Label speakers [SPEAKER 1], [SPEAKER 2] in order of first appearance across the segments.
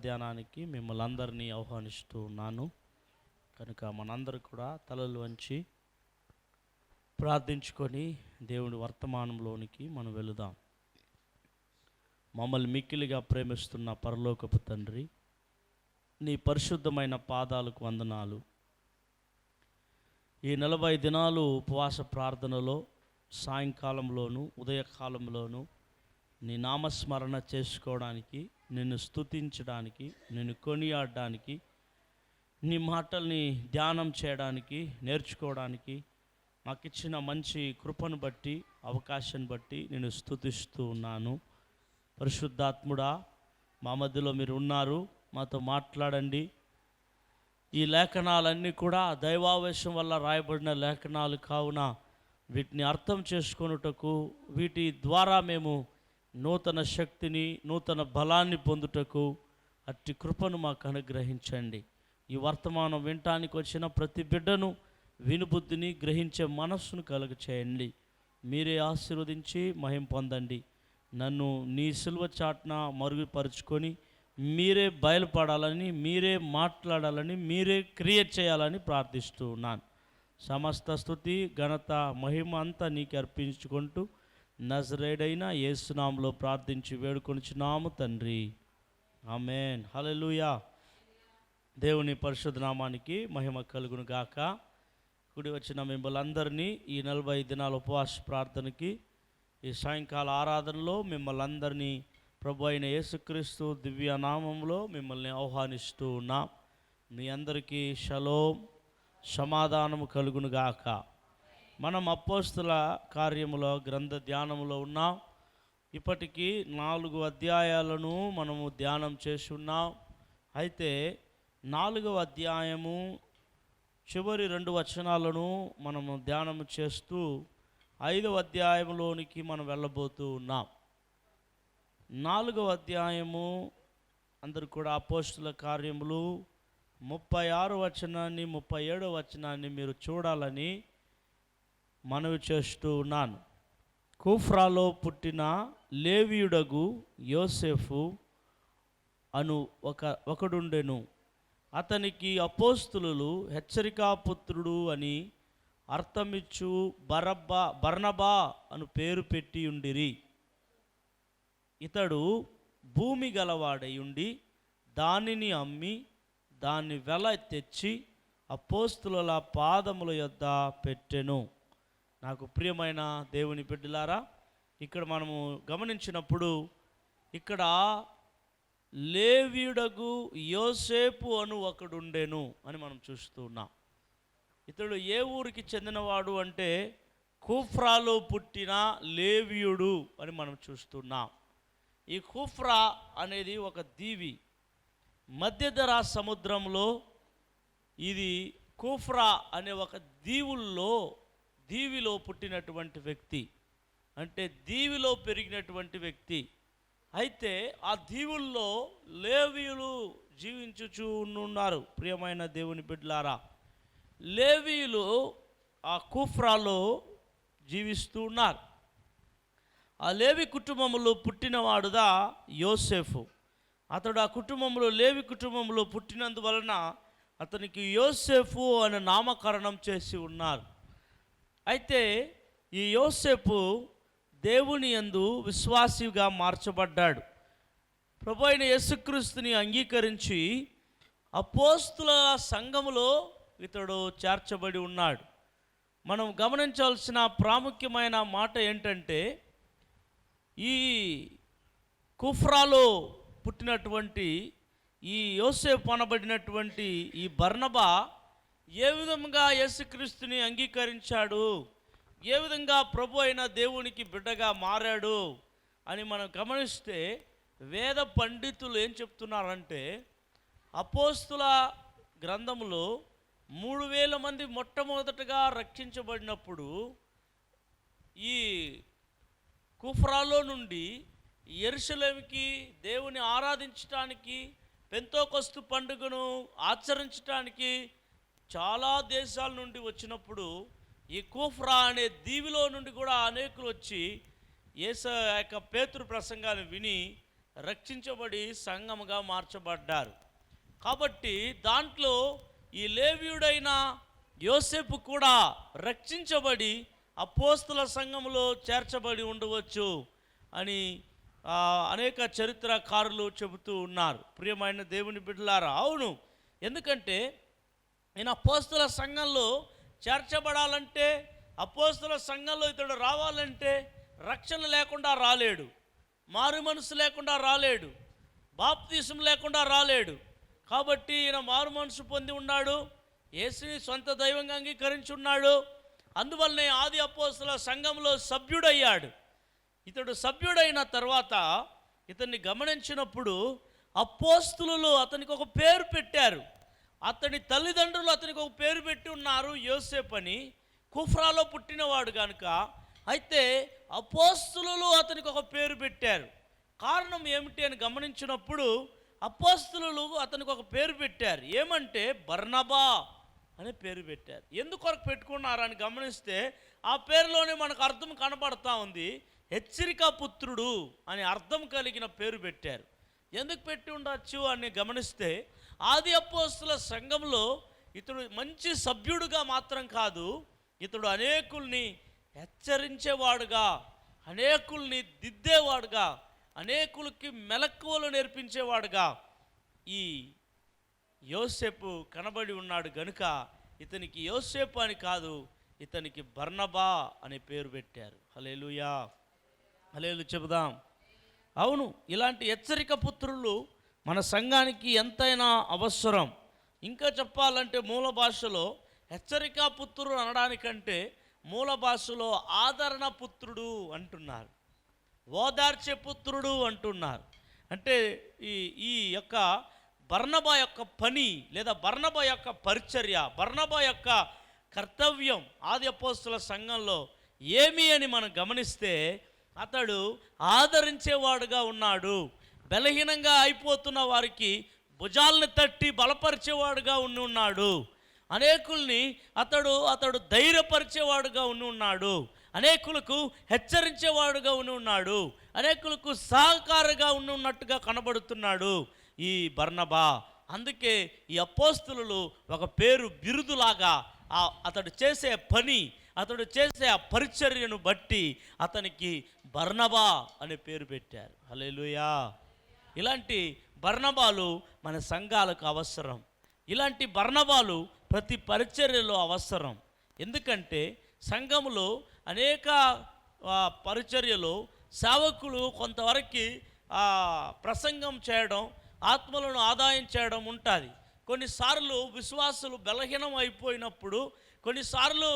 [SPEAKER 1] ధ్యానానికి మిమ్మల్ని అందరినీ ఆహ్వానిస్తూ ఉన్నాను. కనుక మనందరూ కూడా తలలు వంచి ప్రార్థించుకొని దేవుని వర్తమానంలోనికి మనం వెళుదాం. మమ్మల్ని మిక్కిలిగా ప్రేమిస్తున్న పరలోకపు తండ్రి, నీ పరిశుద్ధమైన పాదాలకు వందనాలు. ఈ 40 దినాలు ఉపవాస ప్రార్థనలో సాయంకాలంలోనూ ఉదయకాలంలోనూ నీ నామస్మరణ చేసుకోవడానికి, నిన్ను స్తుతించడానికి, నిన్ను కొనియాడడానికి, నీ మాటల్ని ధ్యానం చేయడానికి, నేర్చుకోవడానికి మాకు ఇచ్చిన మంచి కృపను బట్టి, అవకాశాన్ని బట్టి నేను స్తుతిస్తూ ఉన్నాను. పరిశుద్ధాత్ముడా, మా మధ్యలో మీరు ఉన్నారు, మాతో మాట్లాడండి. ఈ లేఖనాలన్నీ కూడా దైవావేశం వల్ల రాయబడిన లేఖనాలు కావున వీటిని అర్థం చేసుకొనుటకు, వీటి ద్వారా మేము నూతన శక్తిని, నూతన బలాన్ని పొందుటకు అట్టి కృపను మాకు అనుగ్రహించండి. ఈ వర్తమానం వినటానికి వచ్చిన ప్రతి బిడ్డను వినుబుద్ధిని, గ్రహించే మనస్సును కలుగ చేయండి. మీరే ఆశీర్వదించి మహిమ పొందండి. నన్ను నీ సిలువ చాటున మరుగుపరుచుకొని మీరే బయలుపడాలని, మీరే మాట్లాడాలని, మీరే క్రియేట్ చేయాలని ప్రార్థిస్తూ ఉన్నాను. సమస్త స్తుతి, ఘనత, మహిమ అంతా నీకు అర్పించుకుంటూ నజరేయుడైన యేసు నామములో ప్రార్థించి వేడుకొనుచున్నాము తండ్రి, ఆమేన్. హల్లెలూయా. దేవుని పరిశుద్ధ నామానికి మహిమ కలుగును గాక. కూడి వచ్చిన మిమ్మల్ని అందరినీ ఈ 40 దినాల ఉపవాస ప్రార్థనకి, ఈ సాయంకాల ఆరాధనలో మిమ్మల్ని అందరినీ ప్రభు అయిన యేసుక్రీస్తు దివ్య నామంలో మిమ్మల్ని ఆహ్వానిస్తూ ఉన్నాం. మీ అందరికీ షలోం, సమాధానము కలుగును గాక. మనం అపోస్తుల కార్యములో గ్రంథ ధ్యానములో ఉన్నాం. ఇప్పటికీ 4 అధ్యాయాలను మనము ధ్యానం చేసి ఉన్నాం. అయితే 4వ అధ్యాయము చివరి 2 వచనాలను మనము ధ్యానం చేస్తూ 5వ అధ్యాయంలోనికి మనం వెళ్ళబోతూ ఉన్నాం. 4వ అధ్యాయము అందరు కూడా అపోస్తుల కార్యములు 36వ వచనాన్ని 37వ వచనాన్ని మీరు చూడాలని మనవి చేస్తూ ఉన్నాను. కూఫ్రాలో పుట్టిన లేవీయుడగు యోసేఫు అను ఒకడుండెను. అతనికి అపోస్తులు హెచ్చరికాపుత్రుడు అని అర్థమిచ్చు బర్నబా అను పేరు పెట్టి ఉండిరి. ఇతడు భూమి గలవాడై ఉండి దానిని అమ్మి దాన్ని వెల తెచ్చి అపోస్తుల పాదముల యొద్ద పెట్టెను. నాకు ప్రియమైన దేవుని బిడ్డలారా, ఇక్కడ మనము గమనించినప్పుడు ఇక్కడ లేవీయుడగు యోసేపు అను ఒకడుండెను అని మనం చూస్తూ ఉన్నాం. ఇతడు ఏ ఊరికి చెందినవాడు అంటే కూఫ్రాలో పుట్టిన లేవీయుడు అని మనం చూస్తున్నాం. ఈ కూఫ్రా అనేది ఒక దీవి, మధ్యధరా సముద్రంలో ఇది కూఫ్రా అనే ఒక దీవిలో పుట్టినటువంటి వ్యక్తి, అంటే దీవిలో పెరిగినటువంటి వ్యక్తి. అయితే ఆ దీవుల్లో లేవీయులు జీవించుచూ ఉన్నారు. ప్రియమైన దేవుని బిడ్డలారా, లేవీయులు ఆ కూఫ్రాలో జీవిస్తూ ఉన్నారు. ఆ లేవి కుటుంబంలో పుట్టినవాడుదా యోసేఫు. అతడు ఆ కుటుంబంలో, లేవి కుటుంబంలో పుట్టినందువలన అతనికి యోసేఫు అనే నామకరణం చేసి ఉన్నారు. అయితే ఈ యోసేపు దేవుని యందు విశ్వాసిగా మార్చబడ్డాడు. ప్రభు అయిన యేసుక్రీస్తుని అంగీకరించి అపోస్తుల సంఘములో ఇతడు చేర్చబడి ఉన్నాడు. మనం గమనించాల్సిన ప్రాముఖ్యమైన మాట ఏంటంటే, ఈ కుఫ్రాలో పుట్టినటువంటి ఈ యోసేపు అనబడినటువంటి ఈ బర్నబా ఏ విధంగా యేసుక్రీస్తుని అంగీకరించాడు, ఏ విధంగా ప్రభు అయిన దేవునికి బిడ్డగా మారాడు అని మనం గమనిస్తే, వేద పండితులు ఏం చెప్తున్నారంటే, అపోస్తుల గ్రంథములో 3000 మంది మొట్టమొదటగా రక్షించబడినప్పుడు ఈ కుఫ్రాలో నుండి యెరూషలేముకి దేవుని ఆరాధించటానికి, పెంతెకొస్తు పండుగను ఆచరించటానికి చాలా దేశాల నుండి వచ్చినప్పుడు ఈ కూఫ్రా అనే దీవిలో నుండి కూడా అనేకులు వచ్చి పేతురు ప్రసంగాన్ని విని రక్షించబడి సంఘముగా మార్చబడ్డారు. కాబట్టి దాంట్లో ఈ లేవీయుడైన యోసేపు కూడా రక్షించబడి అపోస్తల సంఘములో చేర్చబడి ఉండవచ్చు అని అనేక చరిత్రకారులు చెబుతూ ఉన్నారు. ప్రియమైన దేవుని బిడ్డలారా, అవును, ఎందుకంటే నేను అపోస్తల సంఘంలో చేర్చబడాలంటే, అపోస్తల సంఘంలో ఇతడు రావాలంటే రక్షణ లేకుండా రాలేడు, మారు మనసు లేకుండా రాలేడు, బాప్తీసం లేకుండా రాలేడు. కాబట్టి ఈయన మారు మనసు పొంది ఉన్నాడు, యేసుని సొంత దైవంగా అంగీకరించి ఉన్నాడు. అందువల్లనే ఆది అపోస్తల సంఘంలో సభ్యుడయ్యాడు. ఇతడు సభ్యుడైన తర్వాత ఇతన్ని గమనించినప్పుడు అపోస్తలులు అతనికి ఒక పేరు పెట్టారు. అతని తల్లిదండ్రులు అతనికి ఒక పేరు పెట్టి ఉన్నారు, యోసేపు అని. కుఫ్రాలో పుట్టినవాడు కనుక. అయితే అపోస్తలులు అతనికి ఒక పేరు పెట్టారు. కారణం ఏమిటి అని గమనించినప్పుడు అపోస్తలులు అతనికి ఒక పేరు పెట్టారు. ఏమంటే బర్నబా అనే పేరు పెట్టారు. ఎందుకొరకు పెట్టుకున్నారని గమనిస్తే ఆ పేరులోనే మనకు అర్థం కనబడతా ఉంది. హెచ్చరిక పుత్రుడు అని అర్థం కలిగిన పేరు పెట్టారు. ఎందుకు పెట్టి ఉండొచ్చు అని గమనిస్తే ఆది అపోస్తల సంఘంలో ఇతడు మంచి సభ్యుడుగా మాత్రం కాదు, ఇతడు అనేకుల్ని హెచ్చరించేవాడుగా, అనేకుల్ని దిద్దేవాడుగా, అనేకులకి మెలకువలు నేర్పించేవాడుగా ఈ యోసేపు కనబడి ఉన్నాడు గనుక ఇతనికి యోసేపు అని కాదు, ఇతనికి బర్నబా అనే పేరు పెట్టారు. హల్లెలూయా, హల్లెలూయా చెబుదాం. అవును, ఇలాంటి హెచ్చరిక పుత్రులు మన సంఘానికి ఎంతైనా అవసరం. ఇంకా చెప్పాలంటే మూల భాషలో హెచ్చరిక పుత్రుడు అనడానికంటే మూల భాషలో ఆదరణ పుత్రుడు అంటున్నారు, ఓదార్చే పుత్రుడు అంటున్నారు. అంటే ఈ యొక్క బర్నబా యొక్క పని లేదా బర్నబా యొక్క పరిచర్య, బర్నబా యొక్క కర్తవ్యం ఆది అపోస్తల సంఘంలో ఏమి అని మనం గమనిస్తే అతడు ఆదరించేవాడుగా ఉన్నాడు. బలహీనంగా అయిపోతున్న వారికి భుజాలను తట్టి బలపరిచేవాడుగా ఉన్నాడు. అనేకుల్ని అతడు ధైర్యపరిచేవాడుగా ఉన్నాడు. అనేకులకు హెచ్చరించేవాడుగా ఉన్నాడు. అనేకులకు సహకారిగా ఉన్నట్టుగా కనబడుతున్నాడు ఈ బర్నబా. అందుకే ఈ అపోస్తలులు ఒక పేరు బిరుదులాగా అతడు చేసే పని, అతడు చేసే ఆ పరిచర్యను బట్టి అతనికి బర్నబా అనే పేరు పెట్టారు. హల్లెలూయా. ఇలాంటి బర్నబాలు మన సంఘాలకు అవసరం. ఇలాంటి బర్నబాలు ప్రతి పరిచర్యలో అవసరం. ఎందుకంటే సంఘములో అనేక పరిచర్యలో సేవకులు కొంతవరకు ప్రసంగం చేయడం, ఆత్మలను ఆదాయం చేయడం ఉంటుంది. కొన్నిసార్లు విశ్వాసులు బలహీనం అయిపోయినప్పుడు, కొన్నిసార్లు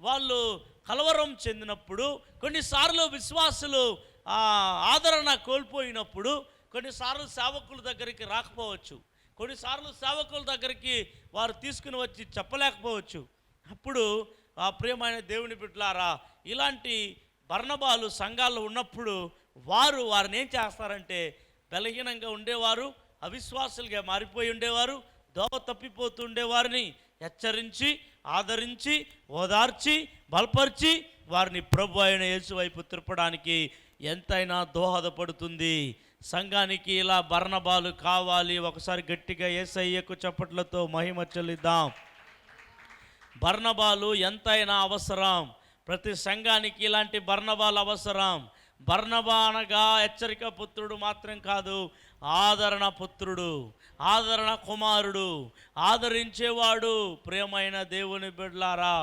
[SPEAKER 1] వాళ్ళు కలవరం చెందినప్పుడు, కొన్నిసార్లు విశ్వాసులు ఆదరణ కోల్పోయినప్పుడు, కొన్నిసార్లు సేవకుల దగ్గరికి రాకపోవచ్చు, కొన్నిసార్లు సేవకుల దగ్గరికి వారు తీసుకుని వచ్చి చెప్పలేకపోవచ్చు. అప్పుడు ప్రియమైన దేవుని బిడ్డలారా, ఇలాంటి బర్నబాలు సంఘాల్లో ఉన్నప్పుడు వారిని ఏం చేస్తారంటే, బలహీనంగా ఉండేవారు, అవిశ్వాసులుగా మారిపోయి ఉండేవారు, దోవ తప్పిపోతుండే వారిని హెచ్చరించి, ఆదరించి, ఓదార్చి, బలపరిచి వారిని ప్రభు అయిన యేసు వైపు తిప్పడానికి ఎంతైనా దోహదపడుతుంది. సంఘానికి ఇలా బర్నబాలు కావాలి. ఒకసారి గట్టిగా యేసయ్యకు చప్పట్లతో మహిమ చెల్లిద్దాం. బర్నబాలు ఎంతైనా అవసరం. ప్రతి సంఘానికి ఇలాంటి బర్నబాలు అవసరం. బర్నబా అనగా హెచ్చరిక పుత్రుడు మాత్రం కాదు, ఆదరణ పుత్రుడు, ఆదరణ కుమారుడు, ఆదరించేవాడు. ప్రియమైన దేవుని బిడ్డలారా,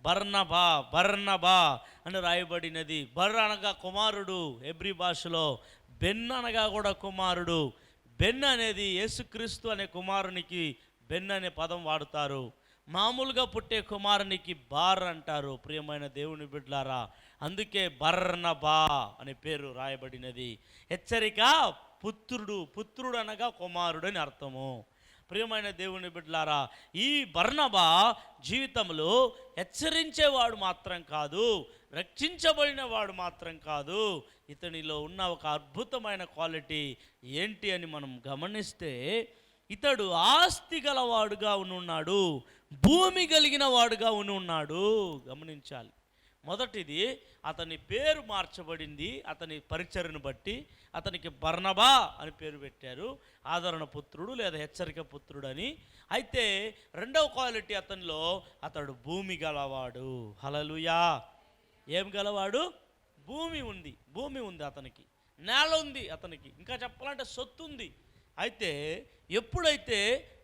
[SPEAKER 1] బర్నబా అని రాయబడినది. బర్ అనగా కుమారుడు హెబ్రీ భాషలో, బెన్ అనగా కూడా కుమారుడు. బెన్ అనేది యేసుక్రీస్తు అనే కుమారునికి బెన్ అనే పదం వాడుతారు. మామూలుగా పుట్టే కుమారునికి బార్ అంటారు. ప్రియమైన దేవుని బిడ్డలారా, అందుకే బర్నబా అనే పేరు రాయబడినది. హెచ్చరిక పుత్రుడు అనగా కుమారుడు అని అర్థము. ప్రియమైన దేవుని బిడ్డలారా, ఈ బర్నబా జీవితంలో హెచ్చరించేవాడు మాత్రం కాదు, రక్షించబడిన వాడు మాత్రం కాదు, ఇతనిలో ఉన్న ఒక అద్భుతమైన క్వాలిటీ ఏంటి అని మనం గమనిస్తే, ఇతడు ఆస్తి గలవాడుగా ఉన్నాడు, భూమి కలిగిన వాడుగా ఉన్నాడు. గమనించాలి. మొదటిది, అతని పేరు మార్చబడింది. అతని పరిచర్ను బట్టి అతనికి బర్నబా అని పేరు పెట్టారు, ఆదరణ పుత్రుడు లేదా హెచ్చరిక పుత్రుడు అని. అయితే రెండవ క్వాలిటీ అతనిలో, అతడు భూమి గలవాడు. హల్లెలూయా. ఏం గలవాడు? భూమి ఉంది. భూమి ఉంది అతనికి, నేల ఉంది అతనికి, ఇంకా చెప్పాలంటే సొత్తు ఉంది. అయితే ఎప్పుడైతే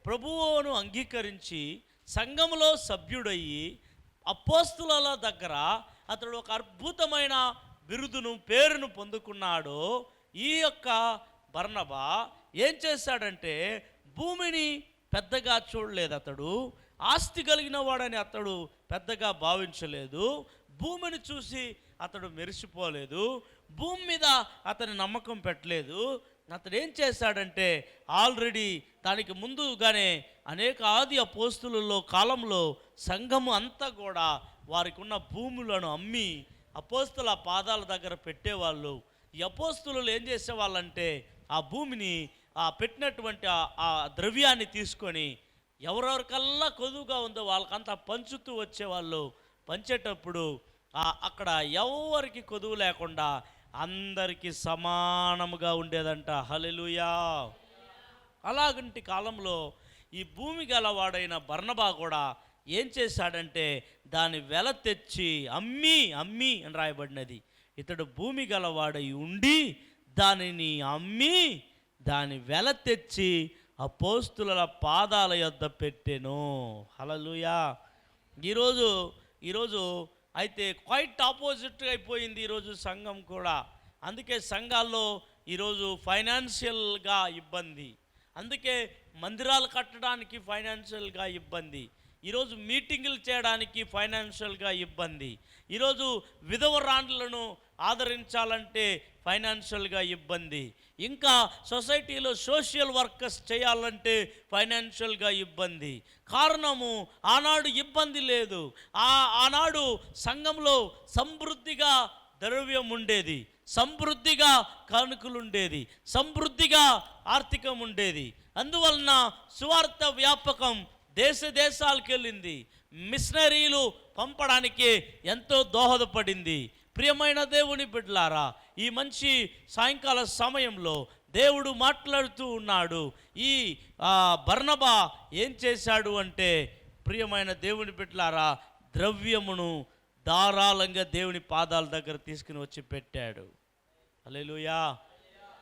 [SPEAKER 1] ప్రభువును అంగీకరించి సంఘములో సభ్యుడయ్యి అపోస్తుల దగ్గర అతడు ఒక అద్భుతమైన బిరుదును, పేరును పొందుకున్నాడో, ఈ యొక్క బర్నబా ఏం చేశాడంటే భూమిని పెద్దగా చూడలేదు. అతడు ఆస్తి కలిగిన వాడని అతడు పెద్దగా భావించలేదు. భూమిని చూసి అతడు మెరిసిపోలేదు. భూమి మీద అతని నమ్మకం పెట్టలేదు. అతడు ఏం చేశాడంటే ఆల్రెడీ దానికి ముందుగానే అనేక ఆది అపోస్తులలో కాలంలో సంఘము అంతా కూడా వారికి ఉన్న భూములను అమ్మి అపోస్తుల పాదాల దగ్గర పెట్టేవాళ్ళు. ఈ అపోస్తులు ఏం చేసేవాళ్ళంటే ఆ భూమిని, ఆ పెట్టినటువంటి ఆ ద్రవ్యాన్ని తీసుకొని ఎవరెవరికల్లా కొదువుగా ఉందో వాళ్ళకంతా పంచుతూ వచ్చేవాళ్ళు. పంచేటప్పుడు అక్కడ ఎవరికి కొదువు లేకుండా అందరికీ సమానముగా ఉండేదంట. హల్లెలూయా. అలాగంటి కాలంలో ఈ భూమి గలవాడైన బర్నబా కూడా ఏం చేశాడంటే దాని వెల తెచ్చి అమ్మి అని రాయబడినది. ఇతడు భూమి గలవాడై ఉండి దానిని అమ్మి దాని వెల తెచ్చి అపోస్తుల పాదాల యొద్ద పెట్టెను. హల్లెలూయా. ఈరోజు అయితే క్వైట్ ఆపోజిట్గా అయిపోయింది ఈరోజు సంఘం కూడా. అందుకే సంఘాల్లో ఈరోజు ఫైనాన్షియల్గా ఇబ్బంది, అందుకే మందిరాలు కట్టడానికి ఫైనాన్షియల్గా ఇబ్బంది, ఈరోజు మీటింగులు చేయడానికి ఫైనాన్షియల్గా ఇబ్బంది, ఈరోజు విధవరాండ్లను ఆదరించాలంటే ఫైనాన్షియల్గా ఇబ్బంది, ఇంకా సొసైటీలో సోషల్ వర్కర్స్ చేయాలంటే ఫైనాన్షియల్గా ఇబ్బంది. కారణము, ఆనాడు ఇబ్బంది లేదు. ఆనాడు సంఘంలో సమృద్ధిగా ద్రవ్యం ఉండేది, సమృద్ధిగా కానుకలు ఉండేది, సమృద్ధిగా ఆర్థికం ఉండేది. అందువలన సువార్త వ్యాపకం దేశాలకు వెళ్ళింది. మిషనరీలు పంపడానికి ఎంతో దోహదపడింది. ప్రియమైన దేవుని బిడ్డలారా, ఈ మంచి సాయంకాల సమయంలో దేవుడు మాట్లాడుతూ ఉన్నాడు. ఈ బర్నబా ఏం చేశాడు అంటే, ప్రియమైన దేవుని బిడ్డలారా, ద్రవ్యమును ధారాళంగా దేవుని పాదాల దగ్గర తీసుకుని వచ్చి పెట్టాడు. హల్లెలూయా.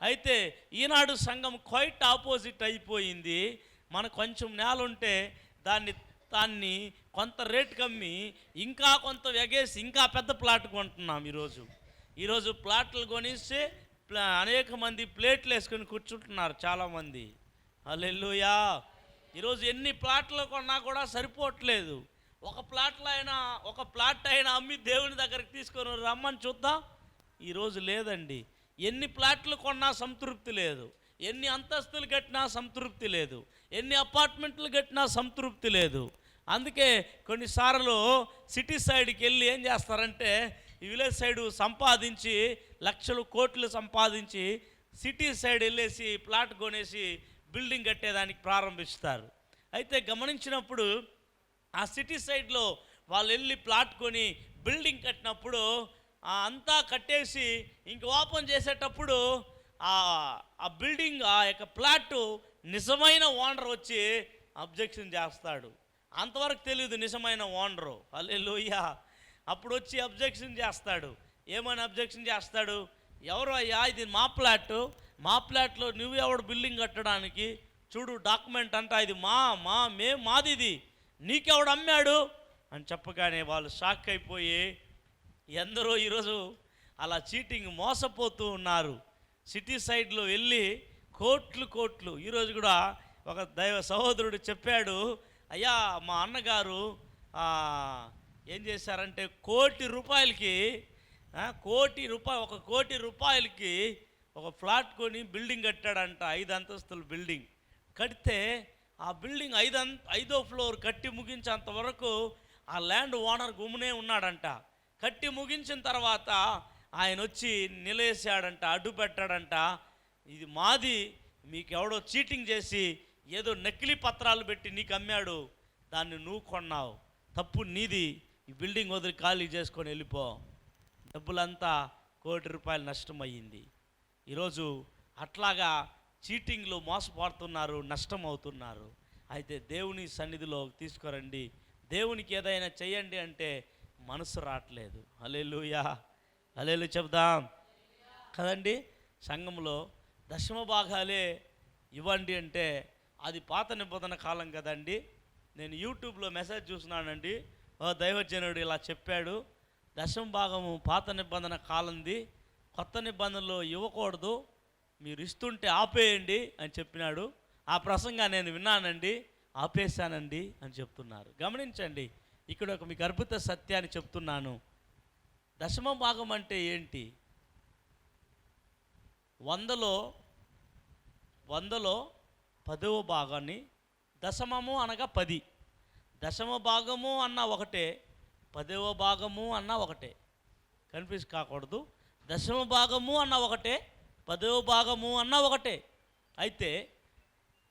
[SPEAKER 1] అయితే ఈనాడు సంఘం క్వైట్ ఆపోజిట్ అయిపోయింది. మనకు కొంచెం నేల ఉంటే దాన్ని కొంత రేటు కమ్మి ఇంకా కొంత ఎగేసి ఇంకా పెద్ద ప్లాట్ కొంటున్నాం. ఈరోజు ప్లాట్లు కొనిస్తే అనేక మంది ప్లేట్లు వేసుకొని కూర్చుంటున్నారు చాలామంది. హల్లెలూయా. ఈరోజు ఎన్ని ప్లాట్లు కొన్నా కూడా సరిపోవట్లేదు. ఒక ప్లాట్ అయినా అమ్మి దేవుని దగ్గరికి తీసుకొని రమ్మని చూద్దాం. ఈరోజు లేదండి. ఎన్ని ప్లాట్లు కొన్నా సంతృప్తి లేదు, ఎన్ని అంతస్తులు కట్టినా సంతృప్తి లేదు, ఎన్ని అపార్ట్మెంట్లు కట్టినా సంతృప్తి లేదు. అందుకే కొన్నిసార్లు సిటీ సైడ్కి వెళ్ళి ఏం చేస్తారంటే, ఈ విలేజ్ సైడు సంపాదించి లక్షలు కోట్లు సంపాదించి సిటీ సైడ్ వెళ్ళేసి ప్లాట్ కొనేసి బిల్డింగ్ కట్టేదానికి ప్రారంభిస్తారు. అయితే గమనించినప్పుడు ఆ సిటీ సైడ్లో వాళ్ళు వెళ్ళి ప్లాట్ కొని బిల్డింగ్ కట్టినప్పుడు అంతా కట్టేసి ఇంక ఓపెన్ చేసేటప్పుడు ఆ బిల్డింగ్, ఆ యొక్క ప్లాట్ నిజమైన ఓనర్ వచ్చి అబ్జెక్షన్ చేస్తాడు. అంతవరకు తెలియదు నిజమైన ఓనరు. హల్లెలూయా. అప్పుడు వచ్చి అబ్జెక్షన్ చేస్తాడు. ఏమని అబ్జెక్షన్ చేస్తాడు? ఎవరు అయ్యా, ఇది మా ప్లాట్లో నువ్వెవడు బిల్డింగ్ కట్టడానికి? చూడు డాక్యుమెంట్ అంట, ఇది మాది, ఇది నీకెవడు అమ్మాడు అని చెప్పగానే వాళ్ళు షాక్ అయిపోయి ఎందరో ఈరోజు అలా చీటింగ్ మోసపోతూ ఉన్నారు. సిటీ సైడ్లో వెళ్ళి కోట్లు. ఈరోజు కూడా ఒక దైవ సహోదరుడు చెప్పాడు, అయ్యా మా అన్నగారు ఏం చేశారంటే ఒక కోటి రూపాయలకి ఒక ఫ్లాట్ కొని బిల్డింగ్ కట్టాడంట. 5 అంతస్తుల బిల్డింగ్ కడితే ఆ బిల్డింగ్ 5వ ఫ్లోర్ కట్టి ముగించేంత వరకు ఆ ల్యాండ్ ఓనర్ గుమ్మునే ఉన్నాడంట. కట్టి ముగించిన తర్వాత ఆయన వచ్చి నిలేసాడంట, అడ్డు పెట్టాడంట, ఇది మాది, మీకెవడో చీటింగ్ చేసి ఏదో నకిలీ పత్రాలు పెట్టి నీకు అమ్మాడు, దాన్ని నువ్వు కొన్నావు, తప్పు నీది, ఈ బిల్డింగ్ వదిలి ఖాళీ చేసుకొని వెళ్ళిపో. డబ్బులంతా ₹1,00,00,000 నష్టమయ్యింది. ఈరోజు అట్లాగా చీటింగ్లో మోసపోతున్నారు, నష్టం అవుతున్నారు. అయితే దేవుని సన్నిధిలో తీసుకురండి, దేవునికి ఏదైనా చెయ్యండి అంటే మనసు రావట్లేదు. హల్లెలూయా, హల్లెలూయా చెప్దాం కదండి. సంఘంలో దశమ భాగాలే ఇవ్వండి అంటే అది పాత నిబంధన కాలం కదండి. నేను యూట్యూబ్లో మెసేజ్ చూస్తున్నానండి, దైవజనుడు ఇలా చెప్పాడు, దశమ భాగము పాత నిబంధన కాలంది, కొత్త నిబంధనలో ఇవ్వకూడదు, మీరు ఇస్తుంటే ఆపేయండి అని చెప్పినాడు. ఆ ప్రసంగా నేను విన్నానండి, ఆపేశానండి అని చెప్తున్నారు. గమనించండి, ఇక్కడ ఒక మీకు అద్భుత సత్యాన్ని చెప్తున్నాను. దశమ భాగం అంటే ఏంటి? 100లో 10వ భాగాన్ని దశమము అనగా 10. దశమ భాగము అన్న ఒకటే, 10వ భాగము అన్న ఒకటే, కన్ఫ్యూజ్ కాకూడదు. దశమ భాగము అన్న ఒకటే, 10వ భాగము అన్న ఒకటే. అయితే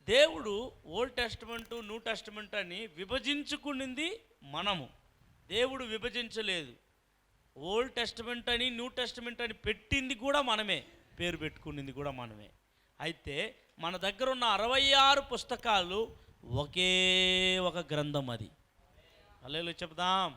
[SPEAKER 1] దేవుడు ఓల్డ్ టెస్టమెంటు, న్యూ టెస్టమెంట్ అని విభజించుకునింది మనము. దేవుడు విభజించలేదు. ఓల్డ్ టెస్టమెంట్ అని, న్యూ టెస్టమెంట్ అని పెట్టింది కూడా మనమే, పేరు పెట్టుకునింది కూడా మనమే. అయితే మన దగ్గర ఉన్న 66 పుస్తకాలు ఒకే ఒక గ్రంథం, అది. హల్లెలూయా చెప్దాం.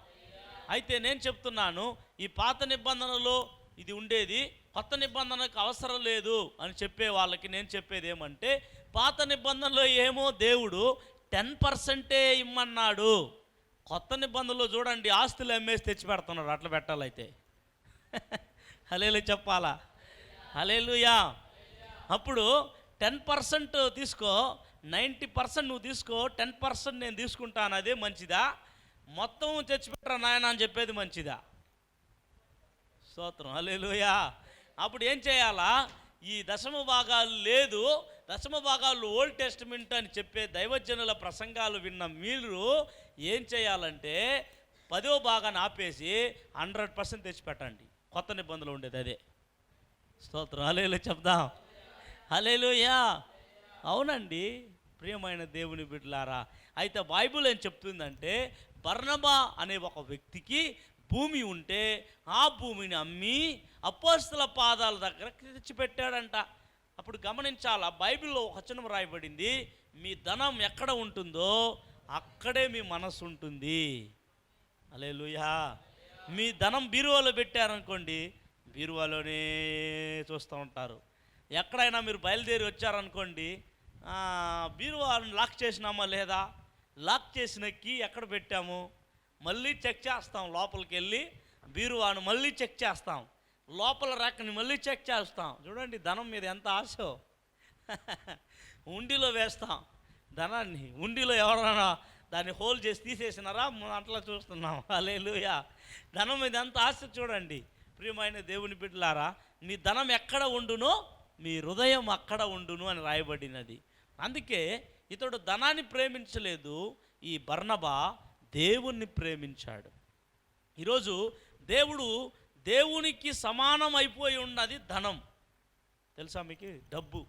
[SPEAKER 1] అయితే నేను చెప్తున్నాను, ఈ పాత నిబంధనలో ఇది ఉండేది, కొత్త నిబంధనకు అవసరం లేదు అని చెప్పే వాళ్ళకి నేను చెప్పేది ఏమంటే, పాత నిబంధనలో ఏమో దేవుడు 10% ఇమ్మన్నాడు. కొత్త నిబంధనలో చూడండి, ఆస్తులు అమ్మేసి తెచ్చి పెడుతున్నారు. అట్లా పెట్టాలైతే హల్లెలూయా చెప్పాలా? హల్లెలూయా. అప్పుడు 10% తీసుకో, 90% నువ్వు తీసుకో, 10% నేను తీసుకుంటాను, అదే మంచిదా? మొత్తం తెచ్చిపెట్టరా నాయన అని చెప్పేది మంచిదా? స్తోత్రం, హల్లెలూయా. అప్పుడు ఏం చేయాలా? ఈ దశమ భాగాలు లేదు, దశమ భాగాలు ఓల్డ్ టెస్టమెంట్ అని చెప్పే దైవజనుల ప్రసంగాలు విన్న మీరు ఏం చేయాలంటే 10వ భాగాన్ని ఆపేసి 100% తెచ్చిపెట్టండి. కొత్త నిబంధనలు ఉండేది అదే. స్తోత్రం, హల్లెలూయా చెప్దాం. హల్లెలూయా. అవునండి ప్రియమైన దేవుని బిడ్డలారా. అయితే బైబిల్ ఏం చెప్తుందంటే, బర్నబా అనే ఒక వ్యక్తికి భూమి ఉంటే ఆ భూమిని అమ్మి అపోస్తల పాదాల దగ్గర తెచ్చిపెట్టాడంట. అప్పుడు గమనించాలా, బైబిల్లో ఒక వచనం రాయబడింది, మీ ధనం ఎక్కడ ఉంటుందో అక్కడే మీ మనసు ఉంటుంది. హల్లెలూయా. మీ ధనం బీరువాలో పెట్టారనుకోండి, బీరువాలోనే చూస్తూ ఉంటారు. ఎక్కడైనా మీరు బయలుదేరి వచ్చారనుకోండి, బీరువాను లాక్ చేసినామా లేదా, లాక్ చేసిన కీ ఎక్కడ పెట్టాము మళ్ళీ చెక్ చేస్తాం. లోపలికి వెళ్ళి బీరువాను మళ్ళీ చెక్ చేస్తాం, లోపల రేఖని మళ్ళీ చెక్ చేస్తాం. చూడండి ధనం మీద ఎంత ఆశో. ఉండిలో వేస్తాం ధనాన్ని, ఉండిలో ఎవరైనా దాన్ని హోల్ చేసి తీసేసినారా అట్లా చూస్తున్నాం. హల్లెలూయా. ధనం మీద ఎంత ఆశ చూడండి. ప్రియమైన దేవుని బిడ్డలారా, మీ ధనం ఎక్కడ ఉండునో మీ హృదయం అక్కడ ఉండును అని రాయబడినది. అందుకే ఇతడు ధనాన్ని ప్రేమించలేదు, ఈ బర్నబా దేవుణ్ణి ప్రేమించాడు. ఈరోజు దేవునికి సమానం అయిపోయి ఉన్నది ధనం. తెలుసా మీకు? డబ్బు.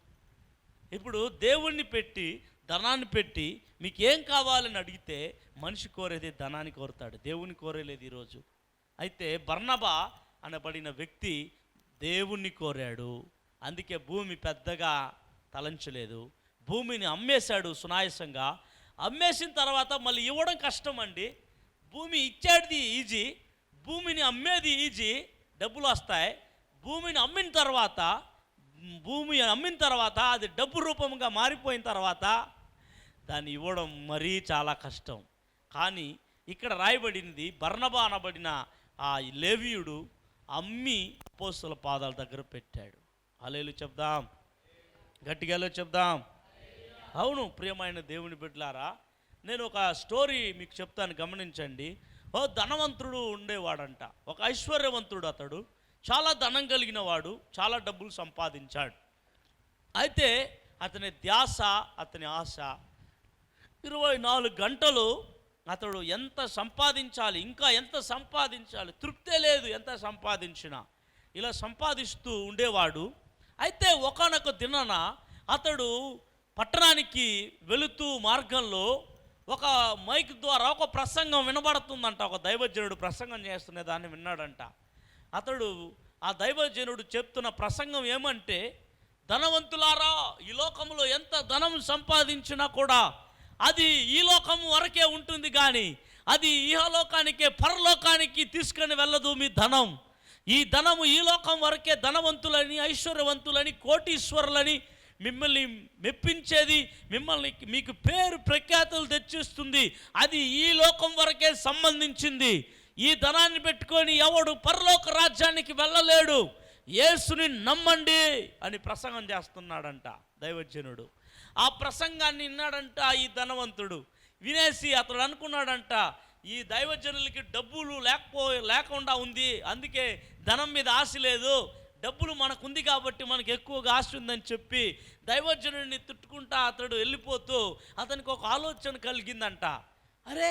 [SPEAKER 1] ఇప్పుడు దేవుణ్ణి పెట్టి, ధనాన్ని పెట్టి మీకు ఏం కావాలని అడిగితే మనిషి కోరేది ధనాన్ని కోరుతాడు, దేవుని కోరేలేదు ఈరోజు. అయితే బర్నబా అనబడిన వ్యక్తి దేవుణ్ణి కోరాడు. అందుకే భూమి పెద్దగా తలంచలేదు, భూమిని అమ్మేశాడు సునాయాసంగా. అమ్మేసిన తర్వాత మళ్ళీ ఇవ్వడం కష్టం అండి. భూమి ఇచ్చేది ఈజీ, భూమిని అమ్మేది ఈజీ, డబ్బులు వస్తాయి. భూమిని అమ్మిన తర్వాత అది డబ్బు రూపంగా మారిపోయిన తర్వాత దాన్ని ఇవ్వడం మరీ చాలా కష్టం. కానీ ఇక్కడ రాయబడినది, బర్నబా అనబడిన ఆ లేవీయుడు అమ్మి అపోస్తలుల పాదాల దగ్గర పెట్టాడు. హల్లెలూయా చెప్దాం, గట్టిగా చెప్దాం. అవును ప్రియమైన దేవుని బిడ్డలారా, నేను ఒక స్టోరీ మీకు చెప్తాను, గమనించండి. ఓ ధనవంతుడు ఉండేవాడంట, ఒక ఐశ్వర్యవంతుడు. అతడు చాలా ధనం కలిగిన వాడు, చాలా డబ్బులు సంపాదించాడు. అయితే అతని ధ్యాస, అతని ఆశ 24 గంటలు అతడు ఎంత సంపాదించాలి, ఇంకా ఎంత సంపాదించాలి, తృప్తే లేదు ఎంత సంపాదించినా. ఇలా సంపాదిస్తూ ఉండేవాడు. అయితే ఒకానొక దినాన అతడు పట్టణానికి వెళుతూ మార్గంలో ఒక మైక్ ద్వారా ఒక ప్రసంగం వినబడుతుందంట. ఒక దైవజనుడు ప్రసంగం చేస్తున్న దాన్ని విన్నాడంట. అతడు ఆ దైవజనుడు చెప్తున్న ప్రసంగం ఏమంటే, ధనవంతులారా, ఈ లోకంలో ఎంత ధనం సంపాదించినా కూడా అది ఈ లోకం వరకే ఉంటుంది, కానీ అది ఇహలోకానికే పరలోకానికి తీసుకొని వెళ్ళదు మీ ధనం. ఈ ధనము ఈ లోకం వరకే ధనవంతులని, ఐశ్వర్యవంతులని, కోటీశ్వరులని మిమ్మల్ని మెప్పించేది, మిమ్మల్ని మీకు పేరు ప్రఖ్యాతులు తెచ్చిస్తుంది. అది ఈ లోకం వరకే సంబంధించింది. ఈ ధనాన్ని పెట్టుకొని ఎవడు పరలోక రాజ్యానికి వెళ్ళలేడు. యేసుని నమ్మండి అని ప్రసంగం చేస్తున్నాడంట దైవజనుడు. ఆ ప్రసంగాన్ని విన్నాడంట ఈ ధనవంతుడు. వినేసి అతడు అనుకున్నాడంట, ఈ దైవజనులకి డబ్బులు లేకుండా ఉంది, అందుకే ధనం మీద ఆశ లేదు, డబ్బులు మనకుంది కాబట్టి మనకు ఎక్కువగా ఆశ ఉందని చెప్పి దైవజనుడిని తిట్టుకుంటా అతడు వెళ్ళిపోతూ అతనికి ఒక ఆలోచన కలిగిందంట. అరే,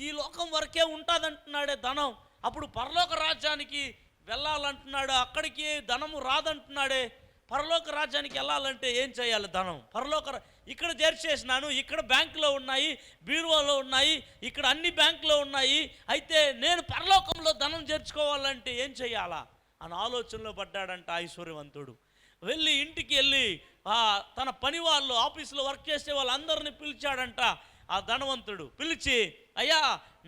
[SPEAKER 1] ఈ లోకం వరకే ఉంటుందంటున్నాడే ధనం, అప్పుడు పరలోక రాజ్యానికి వెళ్ళాలంటున్నాడు, అక్కడికి ధనము రాదంటున్నాడే, పరలోక రాజ్యానికి వెళ్ళాలంటే ఏం చేయాలి? ధనం ఇక్కడ చేర్చేసినాను, ఇక్కడ బ్యాంకులో ఉన్నాయి, బీరువాలో ఉన్నాయి, ఇక్కడ అన్ని బ్యాంకులో ఉన్నాయి, అయితే నేను పరలోకంలో ధనం చేర్చుకోవాలంటే ఏం చేయాలా అని ఆలోచనలో పడ్డాడంట ఐశ్వర్యవంతుడు. ఇంటికి వెళ్ళి తన పని వాళ్ళు, ఆఫీసులో వర్క్ చేసే వాళ్ళందరినీ పిలిచాడంట. ఆ ధనవంతుడు పిలిచి, అయ్యా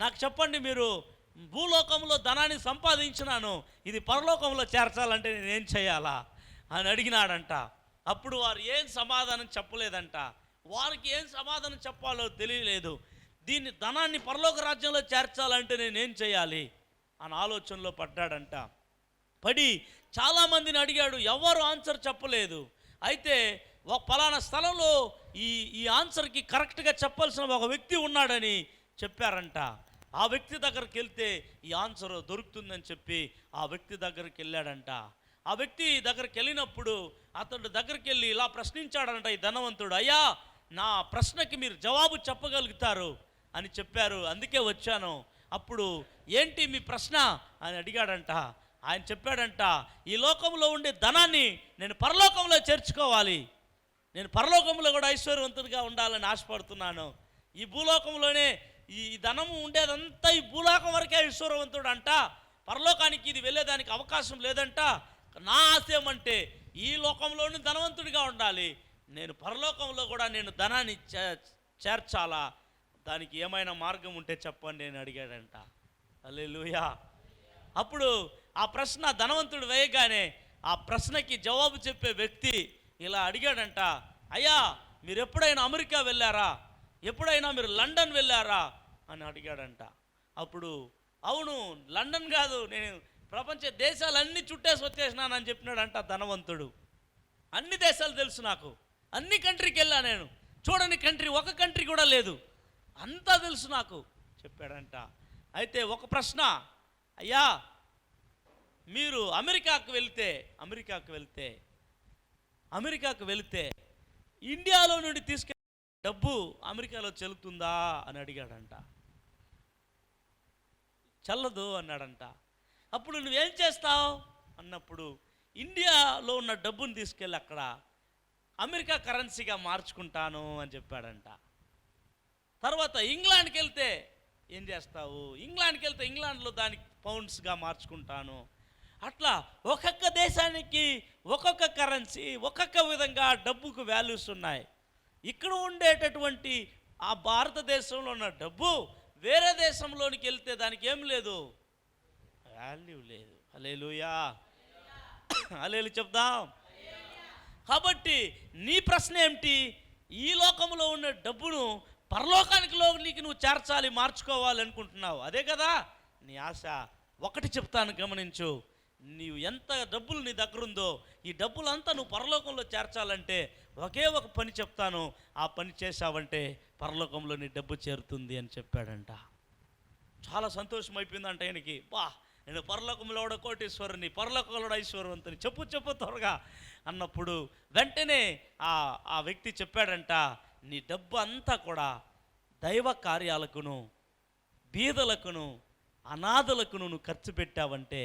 [SPEAKER 1] నాకు చెప్పండి, మీరు భూలోకంలో ధనాన్ని సంపాదించినాను, ఇది పరలోకంలో చేర్చాలంటే నేనేం చేయాలా అని అడిగినాడంట. అప్పుడు వారు ఏం సమాధానం చెప్పలేదంట. వారికి ఏం సమాధానం చెప్పాలో తెలియలేదు. దీన్ని ధనాన్ని పరలోక రాజ్యంలో చేర్చాలంటే నేనేం చేయాలి అని ఆలోచనలో పడ్డాడంట. పడి చాలామందిని అడిగాడు, ఎవరు ఆన్సర్ చెప్పలేదు. అయితే ఒక పలానా స్థలంలో ఈ ఆన్సర్కి కరెక్ట్గా చెప్పాల్సిన ఒక వ్యక్తి ఉన్నాడని చెప్పారంట. ఆ వ్యక్తి దగ్గరికి వెళ్తే ఈ ఆన్సర్ దొరుకుతుందని చెప్పి ఆ వ్యక్తి దగ్గరికి వెళ్ళాడంట. ఆ వ్యక్తి దగ్గరికి వెళ్ళినప్పుడు అతడు దగ్గరికి వెళ్ళి ఇలా ప్రశ్నించాడంట ఈ ధనవంతుడు, అయ్యా నా ప్రశ్నకి మీరు జవాబు చెప్పగలుగుతారు అని చెప్పారు, అందుకే వచ్చాను. అప్పుడు ఏంటి మీ ప్రశ్న అని అడిగాడంట. ఆయన చెప్పాడంట, ఈ లోకంలో ఉండే ధనాన్ని నేను పరలోకంలో చేర్చుకోవాలి, నేను పరలోకంలో కూడా ఐశ్వర్యవంతుడిగా ఉండాలని ఆశపడుతున్నాను. ఈ భూలోకంలోనే ఈ ధనము ఉండేదంతా ఈ భూలోకం వరకే ఐశ్వర్యవంతుడు అంట, పరలోకానికి ఇది వెళ్ళేదానికి అవకాశం లేదంట. నా ఆశ ఏమంటే ఈ లోకంలోని ధనవంతుడిగా ఉండాలి, నేను పరలోకంలో కూడా నేను ధనాన్ని చేర్చాలా, దానికి ఏమైనా మార్గం ఉంటే చెప్పండి అని అడిగాడంట. హల్లెలూయా. అప్పుడు ఆ ప్రశ్న ధనవంతుడు వేయగానే ఆ ప్రశ్నకి జవాబు చెప్పే వ్యక్తి ఇలా అడిగాడంట, అయ్యా మీరు ఎప్పుడైనా అమెరికా వెళ్ళారా, ఎప్పుడైనా మీరు లండన్ వెళ్ళారా అని అడిగాడంట. అప్పుడు అవును, లండన్ కాదు, నేను ప్రపంచ దేశాలన్నీ చుట్టేసి వచ్చేసినానని చెప్పినాడంట ధనవంతుడు. అన్ని దేశాలు తెలుసు నాకు, అన్ని కంట్రీకి వెళ్ళా, నేను చూడని కంట్రీ ఒక కంట్రీ కూడా లేదు, అంతా తెలుసు నాకు చెప్పాడంట. అయితే ఒక ప్రశ్న, అయ్యా మీరు అమెరికాకు వెళితే ఇండియాలో నుండి తీసుకెళ్ళే డబ్బు అమెరికాలో చెల్లుతుందా అని అడిగాడంట. చల్లదు అన్నాడంట. అప్పుడు నువ్వేం చేస్తావు అన్నప్పుడు, ఇండియాలో ఉన్న డబ్బుని తీసుకెళ్ళి అక్కడ అమెరికా కరెన్సీగా మార్చుకుంటాను అని చెప్పాడంట. తర్వాత ఇంగ్లాండ్కి వెళ్తే ఏం చేస్తావు, ఇంగ్లాండ్కి వెళ్తే ఇంగ్లాండ్లో దానికి పౌండ్స్గా మార్చుకుంటాను. అట్లా ఒక్కొక్క దేశానికి ఒక్కొక్క కరెన్సీ, ఒక్కొక్క విధంగా డబ్బుకు వాల్యూస్ ఉన్నాయి. ఇక్కడ ఉండేటటువంటి ఆ భారతదేశంలో ఉన్న డబ్బు వేరే దేశంలోనికి వెళ్తే దానికి ఏం లేదు, వాల్యూ లేదు. హల్లెలూయా, హల్లెలూయా చెప్దాం. కాబట్టి నీ ప్రశ్న ఏమిటి? ఈ లోకంలో ఉన్న డబ్బును పరలోకానికి నువ్వు చేర్చాలి, మార్చుకోవాలి అనుకుంటున్నావు, అదే కదా నీ ఆశ. ఒకటి చెప్తాను గమనించు, నీవు ఎంత డబ్బులు నీ దగ్గర ఉందో ఈ డబ్బులంతా నువ్వు పరలోకంలో చేర్చాలంటే ఒకే ఒక పని చెప్తాను, ఆ పని చేసావంటే పరలోకంలో నీ డబ్బు చేరుతుంది అని చెప్పాడంట. చాలా సంతోషం అయిపోయిందంట ఆయనకి. నేను పరలోకంలో కూడా కోటీశ్వరుని, పరలోకంలో కూడా ఐశ్వర్యవంతుని, చెప్పు త్వరగా అన్నప్పుడు వెంటనే ఆ వ్యక్తి చెప్పాడంట, నీ డబ్బు అంతా కూడా దైవ కార్యాలకును, బీదలకును, అనాథులకును నువ్వు ఖర్చు పెట్టావంటే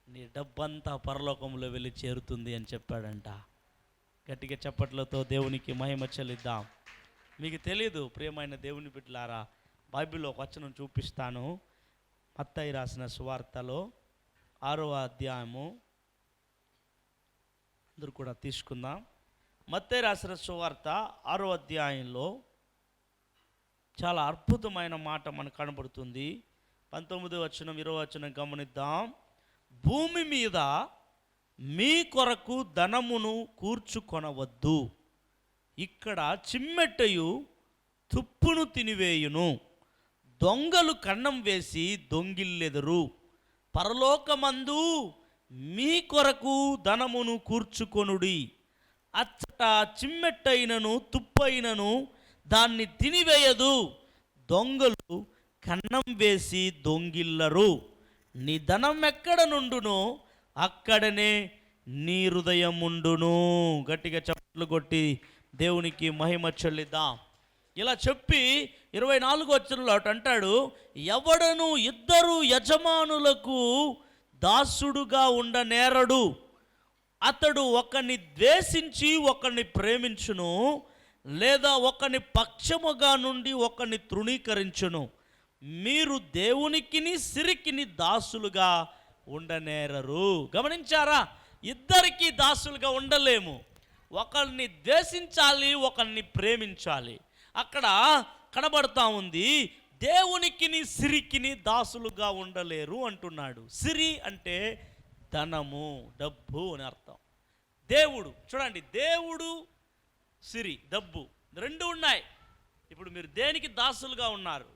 [SPEAKER 1] నీ డబ్బంతా పరలోకంలో వెళ్ళి చేరుతుంది అని చెప్పాడంట. గట్టిగా చప్పట్లతో దేవునికి మహిమ చెల్లిద్దాం. మీకు తెలీదు ప్రియమైన దేవుని బిడ్డలారా, బైబిల్లో ఒక వచనం చూపిస్తాను. మత్తయి రాసిన సువార్తలో 6వ అధ్యాయము, అందరూ కూడా తీసుకుందాం. మత్తయి రాసిన సువార్త 6వ అధ్యాయంలో చాలా అద్భుతమైన మాట మనకు కనబడుతుంది. 19వ వచనం 20వ వచనం గమనిద్దాం. భూమి మీద మీ కొరకు ధనమును కూర్చుకొనవద్దు, ఇక్కడ చిమ్మెట్టయు తుప్పును తినివేయును, దొంగలు కన్నం వేసి దొంగిల్లెదరు. పరలోకమందు మీ కొరకు ధనమును కూర్చుకొనుడి, అచ్చట చిమ్మెట్టైనను తుప్పైనను దాన్ని తినివేయదు, దొంగలు కన్నం వేసి దొంగిల్లరు. నీ ధనం ఎక్కడ నుండునో అక్కడనే నీ హృదయం ఉండును. గట్టిగా చప్పట్లు కొట్టి దేవునికి మహిమ చెల్లిద్దాం. ఇలా చెప్పి 24వ వచనంలో అంటాడు, ఎవడను ఇద్దరు యజమానులకు దాసుడుగా ఉండనేరడు, అతడు ఒకని ద్వేషించి ఒకని ప్రేమించును, లేదా ఒకని పక్షముగా నుండి ఒకని తృణీకరించును. మీరు దేవునికిని సిరికిని దాసులుగా ఉండనేరరు. గమనించారా? ఇద్దరికి దాసులుగా ఉండలేము. ఒకరిని ద్వేషించాలి, ఒకరిని ప్రేమించాలి. అక్కడ కనబడతా ఉంది, దేవునికిని సిరికిని దాసులుగా ఉండలేరు అంటున్నాడు. సిరి అంటే ధనము, డబ్బు అని అర్థం. దేవుడు చూడండి, దేవుడు సిరి డబ్బు రెండు ఉన్నాయి. ఇప్పుడు మీరు దేనికి దాసులుగా ఉన్నారు,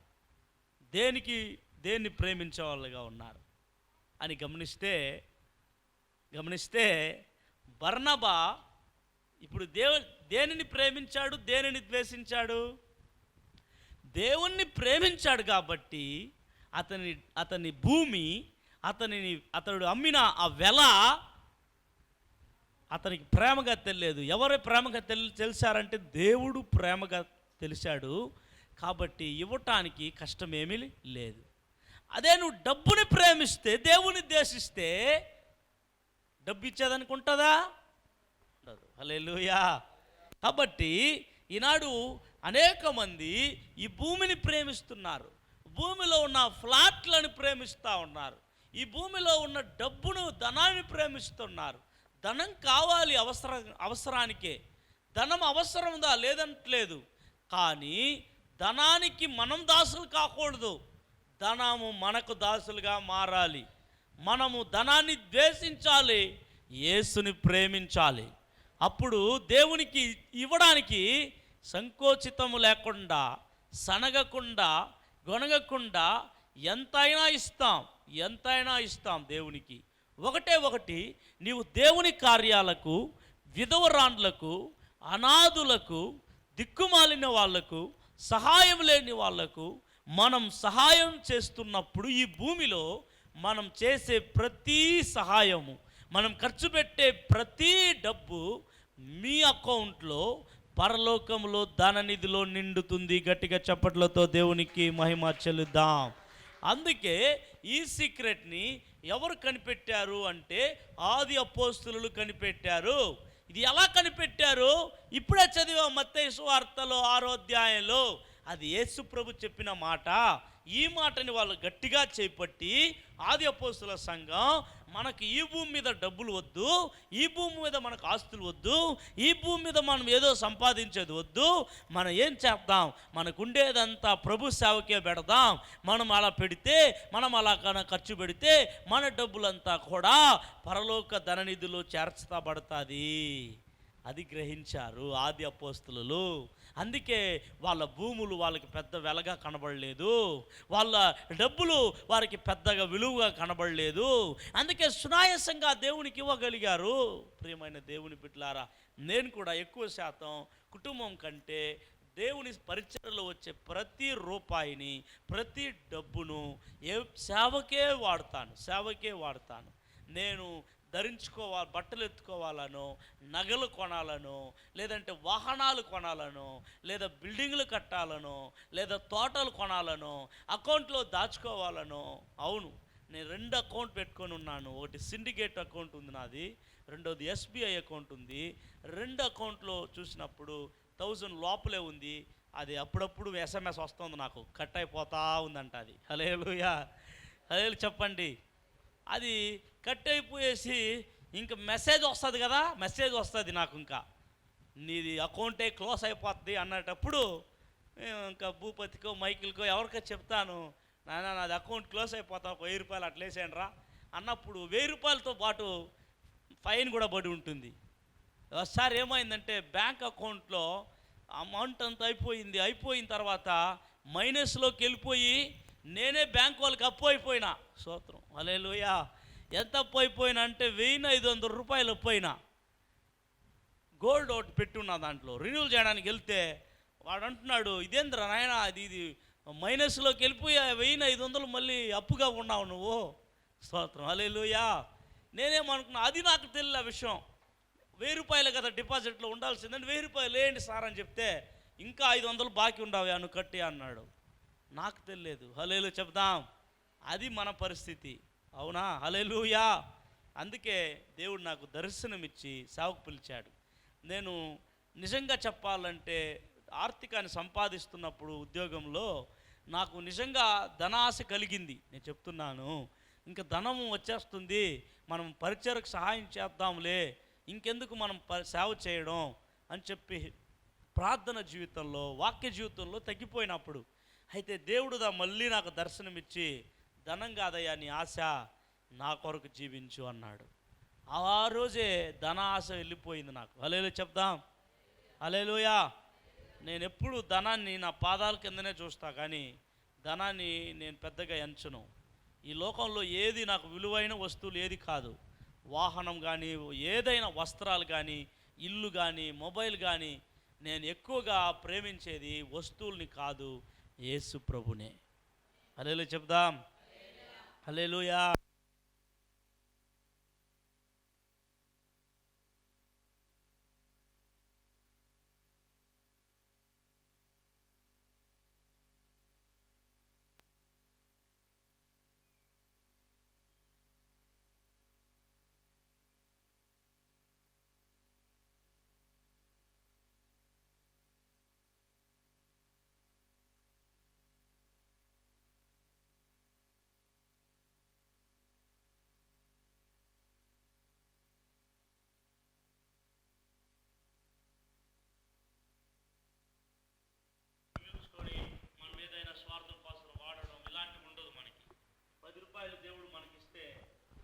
[SPEAKER 1] దేన్ని ప్రేమించే వాళ్ళుగా ఉన్నారు అని గమనిస్తే బర్నబా ఇప్పుడు దేనిని ప్రేమించాడు, దేనిని ద్వేషించాడు? దేవుణ్ణి ప్రేమించాడు కాబట్టి అతని భూమి, అతడు అమ్మిన ఆ వెల అతనికి ప్రేమగా తెలియదు. ఎవరు ప్రేమగా తెలిసారంటే దేవుడు ప్రేమగా తెలిసాడు కాబట్టి ఇవ్వటానికి కష్టమేమీ లేదు. అదే నువ్వు డబ్బుని ప్రేమిస్తే, దేవుని ద్వేషిస్తే డబ్బు ఇచ్చేదానికి ఉంటుందా? ఉండదు. హల్లెలూయా. కాబట్టి ఈనాడు అనేక మంది ఈ భూమిని ప్రేమిస్తున్నారు, భూమిలో ఉన్న ఫ్లాట్లను ప్రేమిస్తూ ఉన్నారు, ఈ భూమిలో ఉన్న డబ్బును, ధనాన్ని ప్రేమిస్తున్నారు. ధనం కావాలి అవసరానికే. ధనం అవసరందా లేదంటలేదు, కానీ ధనానికి మనం దాసులు కాకూడదు, ధనము మనకు దాసులుగా మారాలి. మనము ధనాన్ని ద్వేషించాలి, యేసుని ప్రేమించాలి. అప్పుడు దేవునికి ఇవ్వడానికి సంకోచితము లేకుండా, సనగకుండా, గొనగకుండా ఎంతైనా ఇస్తాం దేవునికి. ఒకటి నీవు దేవుని కార్యాలకు, విధవరాండ్లకు, అనాథులకు, దిక్కుమాలిన వాళ్లకు, సహాయం లేని వాళ్లకు మనం సహాయం చేస్తున్నప్పుడు, ఈ భూమిలో మనం చేసే ప్రతి సహాయము, మనం ఖర్చు పెట్టే ప్రతి డబ్బు మీ అకౌంట్లో పరలోకంలో ధననిధిలో నిండుతుంది. గట్టిగా చప్పట్లతో దేవునికి మహిమ చెల్లిద్దాం. అందుకే ఈ సీక్రెట్ని ఎవరు కనిపెట్టారు అంటే ఆది అపోస్తలులు కనిపెట్టారు. ఇది ఎలా కనిపెట్టారు? ఇప్పుడే చదివా మత్తయి సువార్తలో 6వ అధ్యాయంలో. అది యేసు ప్రభు చెప్పిన మాట. ఈ మాటని వాళ్ళు గట్టిగా చేపట్టి ఆది అపోస్తలుల సంఘం, మనకు ఈ భూమి మీద డబ్బులు వద్దు, ఈ భూమి మీద మనకు ఆస్తులు వద్దు, ఈ భూమి మీద మనం ఏదో సంపాదించేది వద్దు, మనం ఏం చేద్దాం, మనకుండేదంతా ప్రభు సేవకే పెడదాం. మనం అలా పెడితే, మనం అలా ఖర్చు పెడితే మన డబ్బులంతా కూడా పరలోక ధననిధిలో చేర్చబడతాది. అది గ్రహించారు ఆది అపోస్తలులు. అందుకే వాళ్ళ భూములు వాళ్ళకి పెద్ద వెలగా కనబడలేదు, వాళ్ళ డబ్బులు వారికి పెద్దగా విలువగా కనబడలేదు. అందుకే సునాయాసంగా దేవునికి ఇవ్వగలిగారు. ప్రియమైన దేవుని బిడ్డలారా, నేను కూడా ఎక్కువ శాతం కుటుంబం కంటే దేవుని పరిచర్యలో వచ్చే ప్రతి రూపాయిని, ప్రతి డబ్బును సేవకే వాడతాను. నేను బట్టలు ఎత్తుకోవాలనో, నగలు కొనాలనో, లేదంటే వాహనాలు కొనాలనో, లేదా బిల్డింగ్లు కట్టాలనో, లేదా తోటలు కొనాలనో, అకౌంట్లో దాచుకోవాలనో. అవును, నేను 2 అకౌంట్ పెట్టుకొని ఉన్నాను. ఒకటి సిండికేట్ అకౌంట్ ఉంది నాది, రెండోది SBI అకౌంట్ ఉంది. 2 అకౌంట్లో చూసినప్పుడు 1000 లోపలే ఉంది, అది అప్పుడప్పుడు ఎస్ఎంఎస్ వస్తుంది, నాకు కట్ అయిపోతా ఉందంట. అది హల్లెలూయా, హల్లెలూయా చెప్పండి. అది కట్ అయిపోయేసి ఇంకా మెసేజ్ వస్తుంది కదా, మెసేజ్ వస్తుంది నాకు, ఇంకా నీది అకౌంటే క్లోజ్ అయిపోతుంది అన్నటప్పుడు ఇంకా భూపతికో మైకిల్కో ఎవరికో చెప్తాను, నాన్న నాది అకౌంట్ క్లోజ్ అయిపోతా, ఒక 1000 రూపాయలు అట్లేసేయండి రా అన్నప్పుడు 1000 రూపాయలతో పాటు ఫైన్ కూడా పడి ఉంటుంది. ఒకసారి ఏమైందంటే బ్యాంక్ అకౌంట్లో అమౌంట్ అంతా అయిపోయిన తర్వాత మైనస్లోకి వెళ్ళిపోయి నేనే బ్యాంక్ వాళ్ళకి అప్పు అయిపోయినా. స్తోత్రం హల్లెలూయా. ఎంత అప్పు అయిపోయినా అంటే 1500 రూపాయలు అప్పు అయినా. గోల్డ్ ఒకటి పెట్టున్నా, దాంట్లో రిన్యూల్ చేయడానికి వెళ్తే వాడు అంటున్నాడు, ఇదేంద్ర నాయన ఇది మైనస్లోకి వెళ్ళిపోయి 1500 మళ్ళీ అప్పుగా ఉన్నావు నువ్వు. స్తోత్రం హల్లెలూయా. నేనేమనుకున్నా, అది నాకు తెలియదు ఆ విషయం. 1000 రూపాయలు కదా డిపాజిట్లో ఉండాల్సిందని 1000 రూపాయలు వేయండి సార్ అని చెప్తే, ఇంకా 500 బాకీ ఉండవు నువ్వు కట్టి అన్నాడు. నాకు తెలియదు. హల్లెలూయా చెప్దాం. అది మన పరిస్థితి, అవునా? హల్లెలూయా. అందుకే దేవుడు నాకు దర్శనమిచ్చి సేవకు పిలిచాడు. నేను నిజంగా చెప్పాలంటే ఆర్థికాన్ని సంపాదిస్తున్నప్పుడు ఉద్యోగంలో నాకు నిజంగా ధనాశ కలిగింది. నేను చెప్తున్నాను, ఇంకా ధనము వచ్చేస్తుంది, మనం పరిచయకు సహాయం చేద్దాంలే, ఇంకెందుకు మనం సేవ చేయడం అని చెప్పి ప్రార్థన జీవితంలో, వాక్య జీవితంలో తగ్గిపోయినప్పుడు, అయితే దేవుడు మళ్ళీ నాకు దర్శనమిచ్చి, ధనం కాదయ్యా నీ ఆశ, నా కొరకు జీవించు అన్నాడు. ఆ రోజే ధన ఆశ వెళ్ళిపోయింది నాకు. హల్లెలూయా చెప్దాం. హల్లెలూయా. నేను ఎప్పుడు ధనాన్ని నా పాదాల కిందనే చూస్తా, కానీ ధనాన్ని నేను పెద్దగా ఎంచను. ఈ లోకంలో ఏది నాకు విలువైన వస్తువులు ఏది కాదు, వాహనం కానీ, ఏదైనా వస్త్రాలు కానీ, ఇల్లు కానీ, మొబైల్ కానీ, నేను ఎక్కువగా ప్రేమించేది వస్తువుల్ని కాదు, యేసు ప్రభునే. హల్లెలూయా చెప్దాం. హల్లెలూయా. మనం ఏదైనా స్వార్థం కోసం వాడడం ఇలాంటివి ఉండదు మనకి. 10 రూపాయలు దేవుడు మనకిస్తే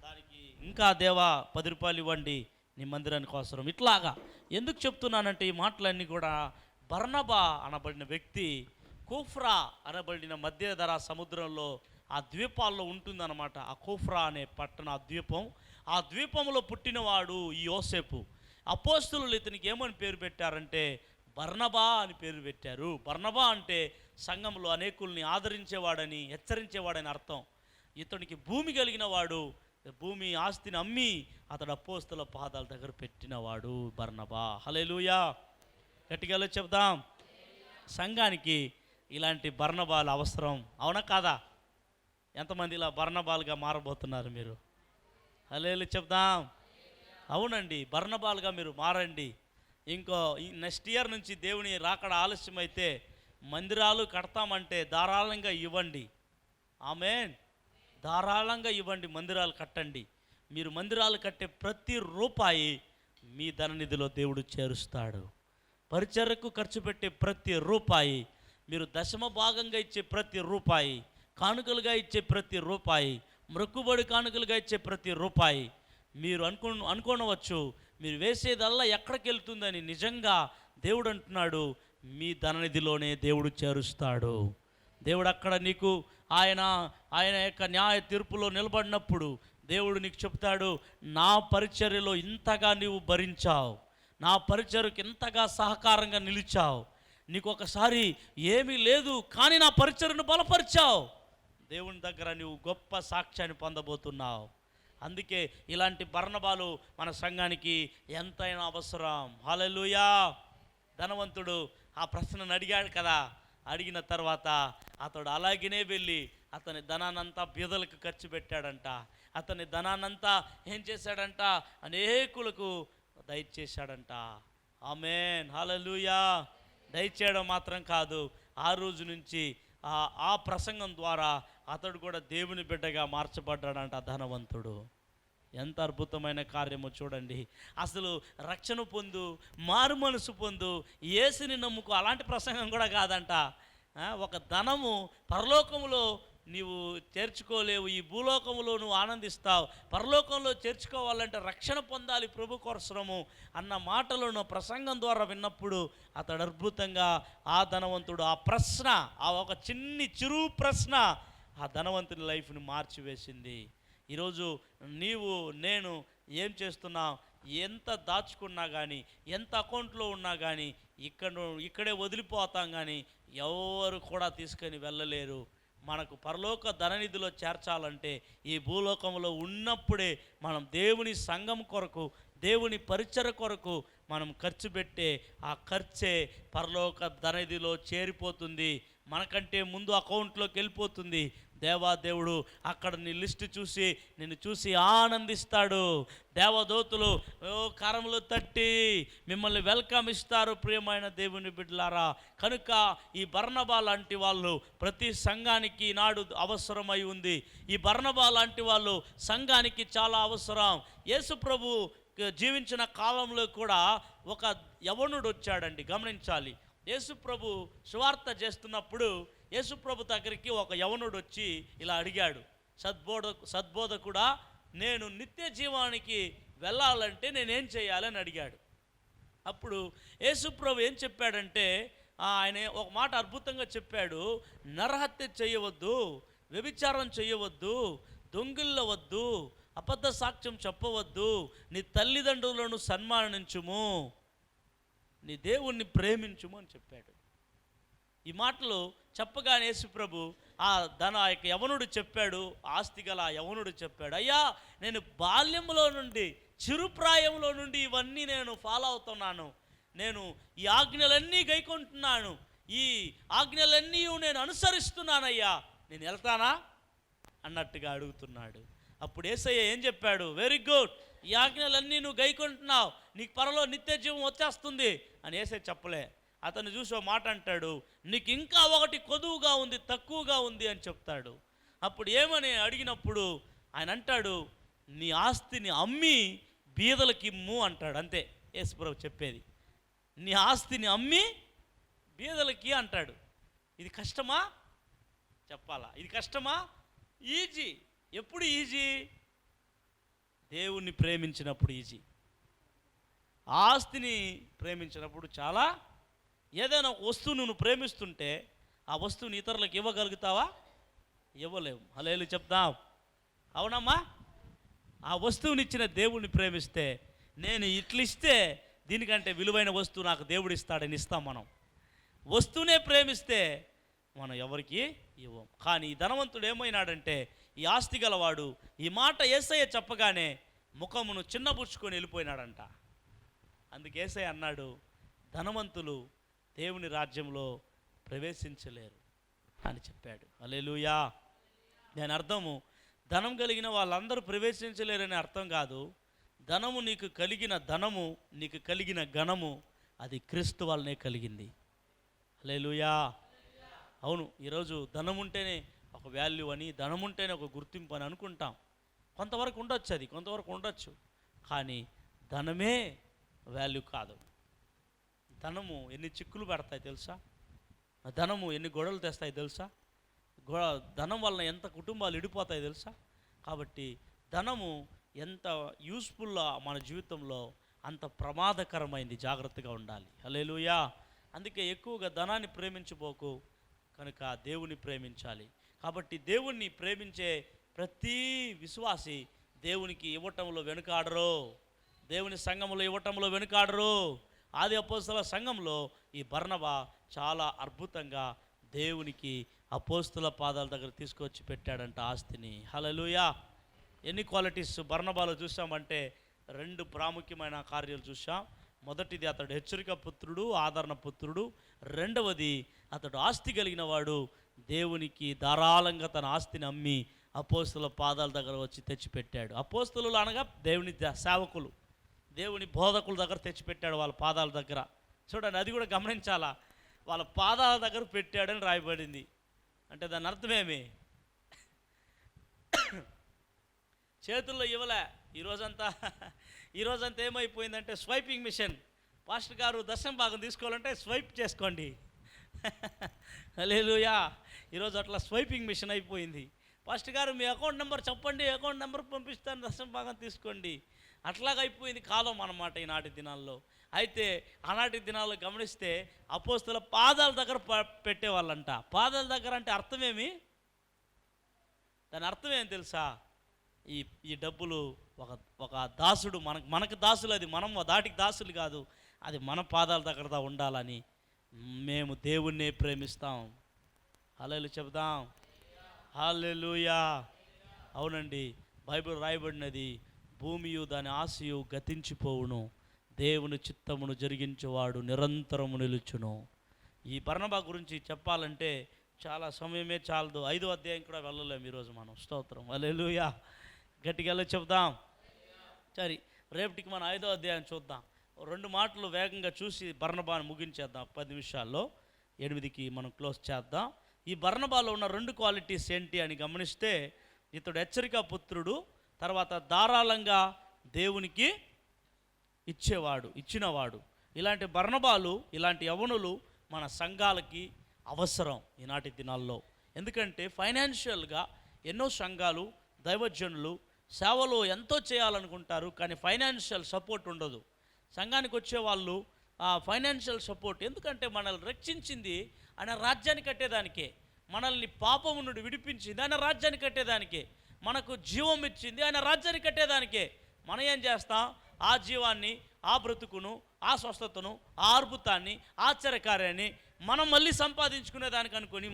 [SPEAKER 1] దానికి ఇంకా దేవా 10 రూపాయలు ఇవ్వండి నీ మందిరానికి అవసరం. ఇట్లాగా ఎందుకు చెప్తున్నానంటే ఈ మాటలన్నీ కూడా, బర్నబా అనబడిన వ్యక్తి కూఫ్రా అనబడిన మధ్యధరా సముద్రంలో ఆ ద్వీపాల్లో ఉంటుందన్నమాట. ఆ కూఫ్రా అనే పట్టణ, ఆ ద్వీపం, ఆ ద్వీపంలో పుట్టినవాడు ఈ యోసేపు. అపోస్తులు ఇతనికి ఏమని పేరు పెట్టారంటే బర్నబా అని పేరు పెట్టారు. బర్నబా అంటే సంఘంలో అనేకుల్ని ఆదరించేవాడని, హెచ్చరించేవాడని అర్థం. ఇతనికి భూమి కలిగిన వాడు, భూమి ఆస్తిని అమ్మి అతడు అపోస్తుల పాదాల దగ్గర పెట్టినవాడు బర్నబా. హల్లెలూయా. గట్టిగా చెప్దాం. సంఘానికి ఇలాంటి బర్నబాలు అవసరం, అవునా కాదా? ఎంతమంది ఇలా బర్నబాలుగా మారబోతున్నారు మీరు? హల్లెలూయా చెప్దాం. అవునండి, బర్నబాలుగా మీరు మారండి. నెక్స్ట్ ఇయర్ నుంచి దేవుని రాకడ ఆలస్యమైతే మందిరాలు కడతామంటే ధారాళంగా ఇవ్వండి. ఆమేన్. ధారాళంగా ఇవ్వండి, మందిరాలు కట్టండి. మీరు మందిరాలు కట్టే ప్రతి రూపాయి మీ ధననిధిలో దేవుడు చేరుస్తాడు. పరిచర్యకు ఖర్చు పెట్టే ప్రతి రూపాయి, మీరు దశమ భాగంగా ఇచ్చే ప్రతి రూపాయి, కానుకలుగా ఇచ్చే ప్రతి రూపాయి, మొక్కుబడి కానుకలుగా ఇచ్చే ప్రతి రూపాయి, మీరు అనుకోనవచ్చు మీరు వేసేదల్లా ఎక్కడికి వెళ్తుందని. నిజంగా దేవుడు అంటున్నాడు, మీ ధననిధిలోనే దేవుడు చేరుస్తాడు. దేవుడు అక్కడ నీకు ఆయన యొక్క న్యాయ తీర్పులో నిలబడినప్పుడు దేవుడు నీకు చెప్తాడు, నా పరిచర్యలో ఇంతగా నీవు భరించావు, నా పరిచర్యకు ఇంతగా సహకారంగా నిలిచావు, నీకు ఒకసారి ఏమీ లేదు కానీ నా పరిచర్యను బలపరిచావు, దేవుని దగ్గర నువ్వు గొప్ప సాక్ష్యాన్ని పొందబోతున్నావు. అందుకే ఇలాంటి బర్నబాలు మన సంఘానికి ఎంతైనా అవసరం. హల్లెలూయా. ధనవంతుడు ఆ ప్రశ్నను అడిగాడు కదా, అడిగిన తర్వాత అతడు అలాగనే వెళ్ళి అతని ధనాన్నంతా బీదలకు ఖర్చు పెట్టాడంట. అతని ధనాన్నంతా ఏం చేశాడంట, అనేకులకు దయచేశాడంట. ఆమేన్. హల్లెలూయా. దయచేయడం మాత్రం కాదు, ఆ రోజు నుంచి ఆ ప్రసంగం ద్వారా అతడు కూడా దేవుని బిడ్డగా మార్చబడ్డాడంట ఆ ధనవంతుడు. ఎంత అద్భుతమైన కార్యమో చూడండి. అసలు రక్షణ పొందు, మారు మనసు పొందు, యేసుని నమ్ముకో, అలాంటి ప్రసంగం కూడా కాదంట. ఒక ధనము పరలోకములో నీవు చేర్చుకోలేవు, ఈ భూలోకంలో నువ్వు ఆనందిస్తావు, పరలోకంలో చేర్చుకోవాలంటే రక్షణ పొందాలి ప్రభు కోసరము అన్న మాటలను ప్రసంగం ద్వారా విన్నప్పుడు అతడు అద్భుతంగా ఆ ధనవంతుడు ఆ ప్రశ్న, ఆ ఒక చిరు ప్రశ్న ఆ ధనవంతుని లైఫ్ని మార్చివేసింది. ఈరోజు నీవు నేను ఏం చేస్తున్నాం, ఎంత దాచుకున్నా కానీ, ఎంత అకౌంట్లో ఉన్నా కానీ ఇక్కడే వదిలిపోతాం కానీ ఎవరు కూడా తీసుకొని వెళ్ళలేరు. మనకు పరలోక ధననిధిలో చేర్చాలంటే ఈ భూలోకంలో ఉన్నప్పుడే మనం దేవుని సంఘం కొరకు, దేవుని పరిచర కొరకు మనం ఖర్చు పెట్టే ఆ ఖర్చే పరలోక ధననిధిలో చేరిపోతుంది, మనకంటే ముందు అకౌంట్లోకి వెళ్ళిపోతుంది. దేవాదేవుడు అక్కడ నీ లిస్టు చూసి నిన్ను చూసి ఆనందిస్తాడు. దేవదూతలు కరములు తట్టి మిమ్మల్ని వెల్కమ్ ఇస్తారు ప్రియమైన దేవుని బిడ్డలారా. కనుక ఈ బర్నబా లాంటి వాళ్ళు ప్రతి సంఘానికి నాడు అవసరమై ఉంది. ఈ బర్నబా లాంటి వాళ్ళు సంఘానికి చాలా అవసరం. యేసు ప్రభు జీవించిన కాలంలో కూడా ఒక యవనుడు వచ్చాడండి, గమనించాలి. యేసు ప్రభు సువార్త చేస్తున్నప్పుడు యేసు ప్రభు దగ్గరికి ఒక యవనుడు వచ్చి ఇలా అడిగాడు, సద్బోధకుడా, నేను నిత్య జీవానికి వెళ్ళాలంటే నేనేం చేయాలని అడిగాడు. అప్పుడు యేసు ప్రభు ఏం చెప్పాడంటే, ఆయన ఒక మాట అద్భుతంగా చెప్పాడు. నరహత్య చేయవద్దు, వ్యభిచారం చేయవద్దు, దొంగిల్లవద్దు, అబద్ధ సాక్ష్యం చెప్పవద్దు, నీ తల్లిదండ్రులను సన్మానించుము, నీ దేవుణ్ణి ప్రేమించుము అని చెప్పాడు. ఈ మాటలు చెప్పగానే యేసుప్రభు ఆ యొక్క యవనుడు చెప్పాడు, ఆస్తి గల ఆ యవనుడు చెప్పాడు, అయ్యా నేను బాల్యంలో నుండి, చిరుప్రాయంలో నుండి ఇవన్నీ నేను ఫాలో అవుతున్నాను, నేను ఈ ఆజ్ఞలన్నీ గైకొంటున్నాను, ఈ ఆజ్ఞలన్నీ నేను అనుసరిస్తున్నానయ్యా, నేను వెళ్తానా అన్నట్టుగా అడుగుతున్నాడు. అప్పుడు యేసయ్య ఏం చెప్పాడు, వెరీ గుడ్, ఈ ఆజ్ఞలన్నీ నువ్వు గైకొంటున్నావు, నీకు పరలో నిత్య జీవం వచ్చేస్తుంది అని యేసయ్య చెప్పలే. అతను చూసి ఒక మాట అంటాడు, నీకు ఇంకా ఒకటి కొదువుగా ఉంది, తక్కువగా ఉంది అని చెప్తాడు. అప్పుడు ఏమని అడిగినప్పుడు ఆయన అంటాడు, నీ ఆస్తిని అమ్మి బీదలకి ఇమ్ము అంటాడు. అంతే యేసుప్రభు చెప్పేది, నీ ఆస్తిని అమ్మి బీదలకి అంటాడు. ఇది కష్టమా? చెప్పాలా, ఇది కష్టమా? ఈజీ. ఎప్పుడు ఈజీ? దేవుణ్ణి ప్రేమించినప్పుడు ఈజీ. ఆస్తిని ప్రేమించినప్పుడు చాలా. ఏదైనా ఒక వస్తువు నువ్వు ప్రేమిస్తుంటే ఆ వస్తువుని ఇతరులకు ఇవ్వగలుగుతావా? ఇవ్వలేవు. హల్లెలూయా చెప్దాం, అవునమ్మా? ఆ వస్తువుని ఇచ్చిన దేవుణ్ణి ప్రేమిస్తే, నేను ఇట్లిస్తే దీనికంటే విలువైన వస్తువు నాకు దేవుడు ఇస్తాడని ఇస్తాం మనం. వస్తువునే ప్రేమిస్తే మనం ఎవరికి ఇవ్వం. కానీ ఈ ధనవంతుడు ఏమైనాడంటే, ఈ ఆస్తి గలవాడు ఈ మాట యేసయ్య చెప్పగానే ముఖమును చిన్నబుచ్చుకొని వెళ్ళిపోయినాడంట. అందుకే యేసయ్య అన్నాడు, ధనవంతులు దేవుని రాజ్యంలో ప్రవేశించలేరు అని చెప్పాడు. హల్లెలూయా. దాని అర్థము ధనం కలిగిన వాళ్ళందరూ ప్రవేశించలేరని అర్థం కాదు. ధనము నీకు కలిగిన ఘనము అది క్రీస్తు వల్లనే కలిగింది. హల్లెలూయా. అవును, ఈరోజు ధనం ఉంటేనే ఒక వాల్యూ అని, ధనం ఉంటేనే ఒక గుర్తింపు అని అనుకుంటాం. కొంతవరకు ఉండొచ్చు, అది కొంతవరకు ఉండొచ్చు. కానీ ధనమే వాల్యూ కాదు. ధనము ఎన్ని చిక్కులు పెడతాయి తెలుసా? ధనము ఎన్ని గొడవలు తెస్తాయి తెలుసా? ధనం వలన ఎంత కుటుంబాలు ఇడిపోతాయి తెలుసా? కాబట్టి ధనము ఎంత యూస్ఫుల్ మన జీవితంలో అంత ప్రమాదకరమైంది, జాగ్రత్తగా ఉండాలి. హల్లెలూయా. అందుకే ఎక్కువగా ధనాన్ని ప్రేమించబోకు, కనుక దేవుని ప్రేమించాలి. కాబట్టి దేవుణ్ణి ప్రేమించే ప్రతి విశ్వాసి దేవునికి ఇవ్వటంలో వెనుకాడరు, దేవుని సంఘంలో ఇవ్వటంలో వెనుకాడరు. ఆది అపోస్తల సంఘంలో ఈ బర్నబా చాలా అద్భుతంగా దేవునికి అపోస్తల పాదాల దగ్గర తీసుకొచ్చి పెట్టాడంట ఆస్తిని. హల్లెలూయా. ఎన్ని క్వాలిటీస్ బర్నబాలో చూసామంటే 2 ప్రాముఖ్యమైన కార్యాలు చూసాం. మొదటిది, అతడు హెచ్చరిక పుత్రుడు, ఆదరణ పుత్రుడు. రెండవది, అతడు ఆస్తి కలిగిన వాడు, దేవునికి ధారాళంగా తన ఆస్తిని అమ్మి అపోస్తల పాదాల దగ్గర వచ్చి తెచ్చిపెట్టాడు. అపోస్తలు అనగా దేవుని సేవకులు, దేవుని బోధకుల దగ్గర తెచ్చిపెట్టాడు వాళ్ళ పాదాల దగ్గర. చూడండి, అది కూడా గమనించాలా. వాళ్ళ పాదాల దగ్గర పెట్టాడని రాయబడింది. అంటే దాని అర్థమేమి? చేతుల్లో ఇవ్వలే. ఈరోజంతా ఏమైపోయిందంటే స్వైపింగ్ మిషన్. పాస్టర్ గారు దర్శనం భాగం తీసుకోవాలంటే స్వైప్ చేసుకోండి. హల్లెలూయా. ఈరోజు అట్లా స్వైపింగ్ మిషన్ అయిపోయింది. పాస్టర్ గారు మీ అకౌంట్ నెంబర్ చెప్పండి, అకౌంట్ నెంబర్ పంపిస్తాను, దర్శనం భాగం తీసుకోండి. అట్లాగైపోయింది కాలం అన్నమాట ఈనాటి దినాల్లో. అయితే ఆనాటి దినాల్లో గమనిస్తే అపోస్తల పాదాల దగ్గర పెట్టేవాళ్ళంట. పాదాల దగ్గర అంటే అర్థమేమి? దాని అర్థమేం తెలుసా? ఈ డబ్బులు ఒక దాసుడు మనకు దాసులు, అది మనం దాటికి దాసులు కాదు, అది మన పాదాల దగ్గర ఉండాలని మేము దేవుణ్ణి ప్రేమిస్తాం. హల్లెలూయా చెబుదాం. హల్లెలూయా. అవునండి, బైబిల్ రాయబడినది, భూమియు దాని ఆశయు గతించిపోవును, దేవుని చిత్తమును జరిగించేవాడు నిరంతరము నిలుచును. ఈ బర్నబా గురించి చెప్పాలంటే చాలా సమయమే చాలదు. 5వ అధ్యాయం కూడా వెళ్ళలేము ఈరోజు మనం. స్తోత్రం. హల్లెలూయా. గట్టిగా చెప్దాం. సరే, రేపటికి మనం 5వ అధ్యాయం చూద్దాం. 2 మాటలు వేగంగా చూసి బర్నబాను ముగించేద్దాం. 10 నిమిషాల్లో 8కి మనం క్లోజ్ చేద్దాం. ఈ బర్నబాలో ఉన్న 2 క్వాలిటీస్ ఏంటి అని గమనిస్తే, ఇతడు హెచ్చరిక పుత్రుడు, తర్వాత ధారాళంగా దేవునికి ఇచ్చినవాడు. ఇలాంటి బర్నబాలు, ఇలాంటి యవనులు మన సంఘాలకి అవసరం ఈనాటి దినాల్లో. ఎందుకంటే ఫైనాన్షియల్గా ఎన్నో సంఘాలు, దైవజనులు సేవలో ఎంతో చేయాలనుకుంటారు, కానీ ఫైనాన్షియల్ సపోర్ట్ ఉండదు. సంఘానికి వచ్చేవాళ్ళు ఆ ఫైనాన్షియల్ సపోర్ట్, ఎందుకంటే మనల్ని రక్షించింది ఆయన రాజ్యాన్ని కట్టేదానికే, మనల్ని పాపము నుండి విడిపించింది ఆయన రాజ్యాన్ని కట్టేదానికే, మనకు జీవం ఇచ్చింది ఆయన రాజ్యాన్ని కట్టేదానికే. మనం ఏం చేస్తాం? ఆ జీవాన్ని, ఆ బ్రతుకును, ఆ స్వస్థతను, ఆ అద్భుతాన్ని, ఆశ్చర్యకార్యాన్ని మనం మళ్ళీ సంపాదించుకునేదానికి అనుకొని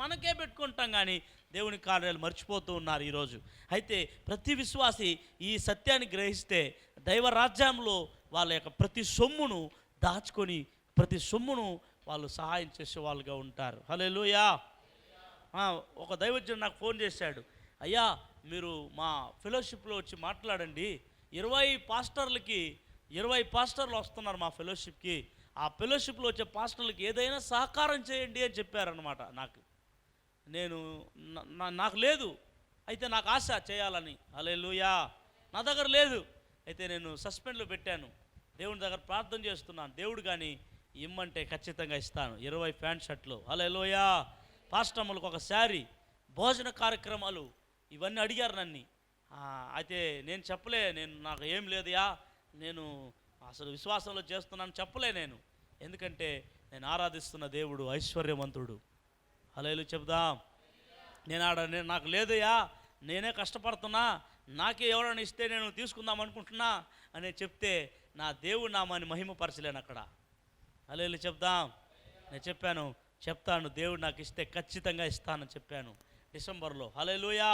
[SPEAKER 1] మనకే పెట్టుకుంటాం, కానీ దేవుని కార్యాలు మర్చిపోతూ ఉన్నారు ఈరోజు. అయితే ప్రతి విశ్వాసి ఈ సత్యాన్ని గ్రహిస్తే దైవ రాజ్యంలో వాళ్ళ యొక్క ప్రతి సొమ్మును దాచుకొని ప్రతి సొమ్మును వాళ్ళు సహాయం చేసే వాళ్ళుగా ఉంటారు. హల్లెలూయా. ఒక దైవజనుడు నాకు ఫోన్ చేశాడు, అయ్యా మీరు మా ఫెలోషిప్లో వచ్చి మాట్లాడండి, 20 పాస్టర్లు వస్తున్నారు మా ఫెలోషిప్కి, ఆ ఫెలోషిప్లో వచ్చే పాస్టర్లకి ఏదైనా సహకారం చేయండి అని చెప్పారనమాట. నాకు లేదు, అయితే నాకు ఆశ చేయాలని. హల్లెలూయా. నా దగ్గర లేదు, అయితే నేను సస్పెండ్లో పెట్టాను, దేవుని దగ్గర ప్రార్థన చేస్తున్నాను, దేవుడు కానీ ఇమ్మంటే ఖచ్చితంగా ఇస్తాను. 20 ప్యాంట్ షర్ట్లు. హల్లెలూయా. పాస్టర్లకు ఒక శారీ, భోజన కార్యక్రమాలు, ఇవన్నీ అడిగారు నన్ను. అయితే నేను చెప్పలే, నాకు ఏం లేదుయా, నేను అసలు విశ్వాసంలో చేస్తున్నాను చెప్పలే నేను. ఎందుకంటే నేను ఆరాధిస్తున్న దేవుడు ఐశ్వర్యవంతుడు. హల్లెలూయా చెప్దాం. నాకు లేదయ్యా, నేనే కష్టపడుతున్నా, నాకే ఎవరైనా ఇస్తే నేను తీసుకుందాం అనుకుంటున్నా అని చెప్తే నా దేవుడు నామాన్ని మహిమపరచలేను అక్కడ. హల్లెలూయా చెప్దాం. నేను చెప్తాను దేవుడు నాకు ఇస్తే ఖచ్చితంగా ఇస్తానని చెప్పాను డిసెంబర్లో. హల్లెలూయా.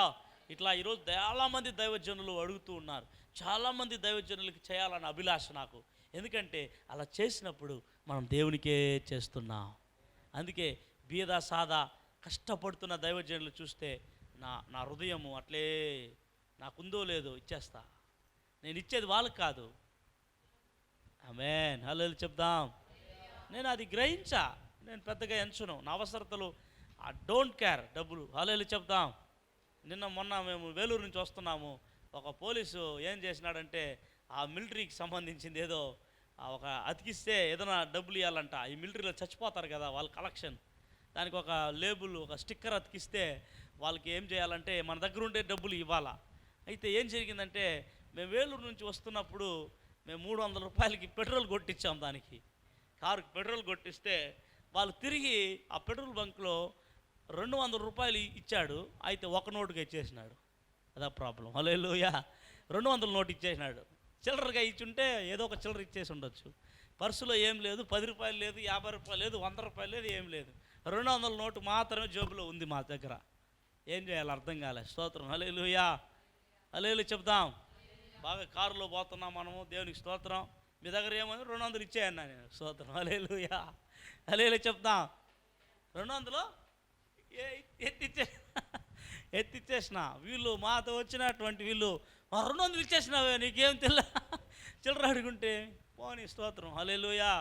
[SPEAKER 1] ఇట్లా ఈరోజు చాలామంది దైవజనులు అడుగుతూ ఉన్నారు. చాలామంది దైవజనులకి చేయాలన్న అభిలాష నాకు. ఎందుకంటే అలా చేసినప్పుడు మనం దేవునికే చేస్తున్నాం. అందుకే బీద సాదా కష్టపడుతున్న దైవజనులు చూస్తే నా హృదయము అట్లే, నాకుందో లేదో ఇచ్చేస్తా. నేను ఇచ్చేది వాళ్ళకి కాదు. ఆమేన్. హల్లెలూయా చెప్దాం. నేను అది గ్రహించా, నేను పెద్దగా ఎంచను, నా అవసరతలు ఐ డోంట్ కేర్ డబ్బులు. హల్లెలూయా చెప్దాం. మొన్న మేము వేలూరు నుంచి వస్తున్నాము, ఒక పోలీసు ఏం చేసినాడంటే ఆ మిలిటరీకి సంబంధించింది ఏదో ఒక అతికిస్తే ఏదైనా డబ్బులు ఇవ్వాలంట. ఈ మిలిటరీలో చచ్చిపోతారు కదా వాళ్ళ కలెక్షన్, దానికి ఒక లేబుల్, ఒక స్టిక్కర్ అతికిస్తే వాళ్ళకి ఏం చేయాలంటే మన దగ్గర ఉండే డబ్బులు ఇవ్వాలా. అయితే ఏం జరిగిందంటే మేము వేలూరు నుంచి వస్తున్నప్పుడు మేము 300 రూపాయలకి పెట్రోల్ కొట్టించాం, దానికి కారుకి పెట్రోల్ కొట్టిస్తే వాళ్ళు తిరిగి ఆ పెట్రోల్ బంక్లో 200 రూపాయలు ఇచ్చాడు. అయితే ఒక నోటుగా ఇచ్చేసినాడు. అదా ప్రాబ్లం. హల్లెలూయా. 200 నోటు ఇచ్చేసినాడు. చిల్లరగా ఇచ్చుంటే ఏదో ఒక చిల్లర ఇచ్చేసి ఉండొచ్చు. పర్సులో ఏం లేదు, 10 రూపాయలు లేదు, 50 రూపాయలు లేదు, 100 రూపాయలు లేదు, ఏం లేదు. 200 నోటు మాత్రమే జేబులో ఉంది మా దగ్గర. ఏం చేయాలి అర్థం కాలే. స్తోత్రం. హల్లెలూయా. హల్లెలూయా చెప్దాం. బాగా కారులో పోతున్నాం మనము, దేవునికి స్తోత్రం. మీ దగ్గర ఏమని 200 ఇచ్చేయన్నా నేను. స్తోత్రం. హల్లెలూయా. హల్లెలూయా చెప్దాం. 200 ఎత్తిచ్చేసిన వీళ్ళు మాతో వచ్చినటువంటి వీళ్ళు 200 ఇచ్చేసినావే నీకేం తెల్ల చిల్లర అడుగుంటే పోనీ. స్తోత్రం. హల్లెలూయా.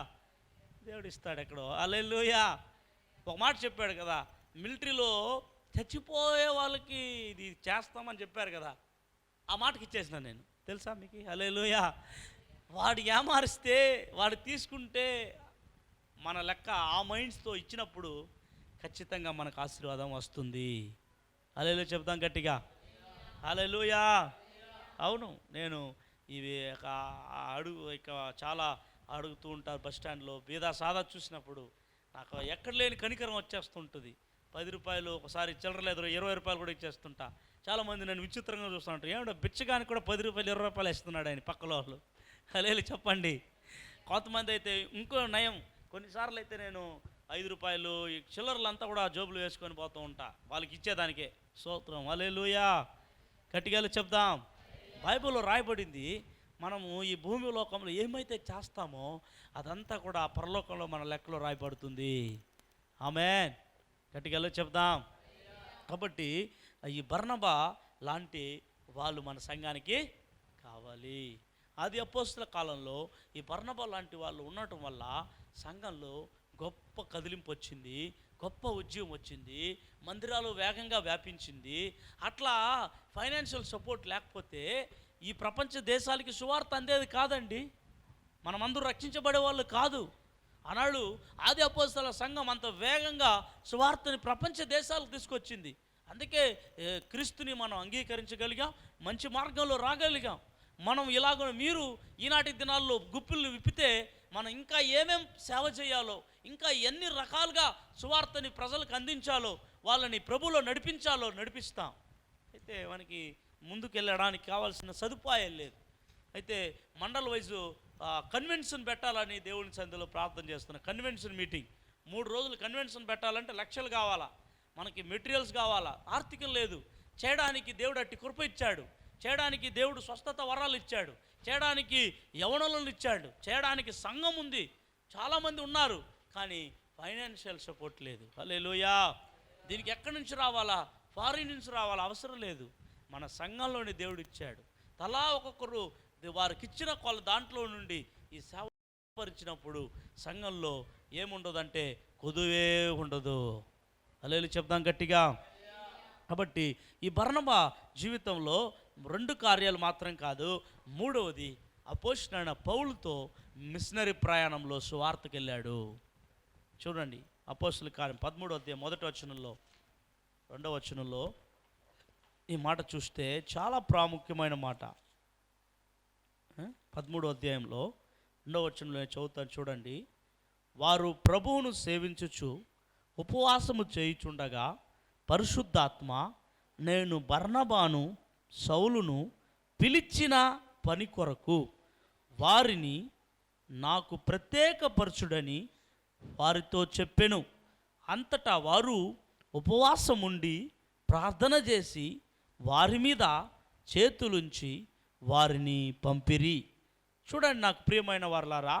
[SPEAKER 1] దేవుడు ఇస్తాడు ఎక్కడో. హల్లెలూయా. ఒక మాట చెప్పాడు కదా, మిలిటరీలో చచ్చిపోయే వాళ్ళకి ఇది చేస్తామని చెప్పారు కదా, ఆ మాటకి ఇచ్చేసిన నేను, తెలుసా మీకు? హల్లెలూయా. వాడు ఏమారిస్తే, వాడు తీసుకుంటే మన లెక్క ఆ మైండ్స్తో ఇచ్చినప్పుడు ఖచ్చితంగా మనకు ఆశీర్వాదం వస్తుంది. హల్లెలూయా చెప్తాం గట్టిగా. హల్లెలూయా. అవును, నేను ఇవి ఇక చాలా అడుగుతూ ఉంటారు బస్ స్టాండ్లో, బీదా సాదా చూసినప్పుడు నాకు ఎక్కడ లేని కనికరం వచ్చేస్తుంటుంది. 10 రూపాయలు, ఒకసారి చిల్లర లేదు 20 రూపాయలు కూడా ఇచ్చేస్తుంటా. చాలామంది నన్ను విచిత్రంగా చూస్తూ ఉంటారు, ఏమంటే బిచ్చగానికి కూడా 10 రూపాయలు 20 రూపాయలు ఇస్తున్నాడు ఆయన పక్కలో వాళ్ళు. హల్లెలూయా చెప్పండి. కొంతమంది అయితే ఇంకో నయం, కొన్నిసార్లు అయితే నేను 5 రూపాయలు ఈ చిల్లరలంతా కూడా జోబులు వేసుకొని పోతూ ఉంటా వాళ్ళకి ఇచ్చేదానికే. స్తోత్రం. హల్లెలూయా. గట్టిగా చెప్దాం. బైబిల్లో రాయబడింది, మనము ఈ భూమి లోకంలో ఏమైతే చేస్తామో అదంతా కూడా పరలోకంలో మన లెక్కలో రాయబడుతుంది. ఆమేన్. గట్టిగా చెప్దాం. కాబట్టి ఈ బర్నబా లాంటి వాళ్ళు మన సంఘానికి కావాలి. ఆది అపోస్తల కాలంలో ఈ బర్నబా లాంటి వాళ్ళు ఉండటం వల్ల సంఘంలో గొప్ప కదిలింపు వచ్చింది, గొప్ప ఉద్యమం వచ్చింది, మందిరాలు వేగంగా వ్యాపించింది. అట్లా ఫైనాన్షియల్ సపోర్ట్ లేకపోతే ఈ ప్రపంచ దేశాలకి సువార్త అందేది కాదండి, మనమందరూ రక్షించబడే వాళ్ళు కాదు. ఆనాడు ఆది అపోస్తల సంఘం అంత వేగంగా సువార్తని ప్రపంచ దేశాలకు తీసుకొచ్చింది. అందుకే క్రీస్తుని మనం అంగీకరించగలిగాం, మంచి మార్గంలో రాగలిగాం. మనం ఇలాగ మీరు ఈనాటి దినాల్లో గుప్పిళ్ళు విప్పితే మనం ఇంకా ఏమేం సేవ చేయాలో, ఇంకా ఎన్ని రకాలుగా సువార్తని ప్రజలకు అందించాలో, వాళ్ళని ప్రభువులో నడిపించాలో నడిపిస్తాం. అయితే మనకి ముందుకు వెళ్ళడానికి కావాల్సిన సదుపాయాలు లేదు. అయితే మండల వైజు కన్వెన్షన్ పెట్టాలని దేవుని సంధిలో ప్రార్థన చేస్తున్నా. కన్వెన్షన్ మీటింగ్ 3 రోజులు కన్వెన్షన్ పెట్టాలంటే లక్షలు కావాలా, మనకి మెటీరియల్స్ కావాలా, ఆర్థికం లేదు. చేయడానికి దేవుడు అట్టి కృప ఇచ్చాడు, చేయడానికి దేవుడు స్వస్థత వరాలు ఇచ్చాడు, చేయడానికి యవనలను ఇచ్చాడు, చేయడానికి సంఘం ఉంది, చాలామంది ఉన్నారు, కానీ ఫైనాన్షియల్ సపోర్ట్ లేదు. హల్లెలూయా. దీనికి ఎక్కడి నుంచి రావాలా? ఫారిన్ నుంచి రావాలా? అవసరం లేదు. మన సంఘంలోని దేవుడు ఇచ్చాడు. తలా ఒక్కొక్కరు వారికి ఇచ్చిన కొల దాంట్లో నుండి ఈ సేవ పరిచినప్పుడు సంఘంలో ఏముండదంటే కొదువే ఉండదు. హల్లెలూయా చెప్దాం గట్టిగా. కాబట్టి ఈ బర్నబా జీవితంలో 2 కార్యాలు మాత్రం కాదు, 3వది అపోస్తలుడైన పౌలుతో మిషనరీ ప్రయాణంలో సువార్తకు వెళ్ళాడు. చూడండి అపోస్తలుల కార్యం 13వ అధ్యాయం 1వ వచనంలో 2వ వచనంలో ఈ మాట చూస్తే చాలా ప్రాముఖ్యమైన మాట. 13వ అధ్యాయంలో 2వ వచనంలో చదువుతాను చూడండి. వారు ప్రభువును సేవించుచు ఉపవాసము చేయుచుండగా పరిశుద్ధాత్మ నేను బర్నబాను సౌలును పిలిచిన పని కొరకు వారిని నాకు ప్రత్యేకపరచుడని వారితో చెప్పెను. అంతటా వారు ఉపవాసముండి ప్రార్థన చేసి వారి మీద చేతులుంచి వారిని పంపిరి. చూడండి నాకు ప్రియమైన వారలారా,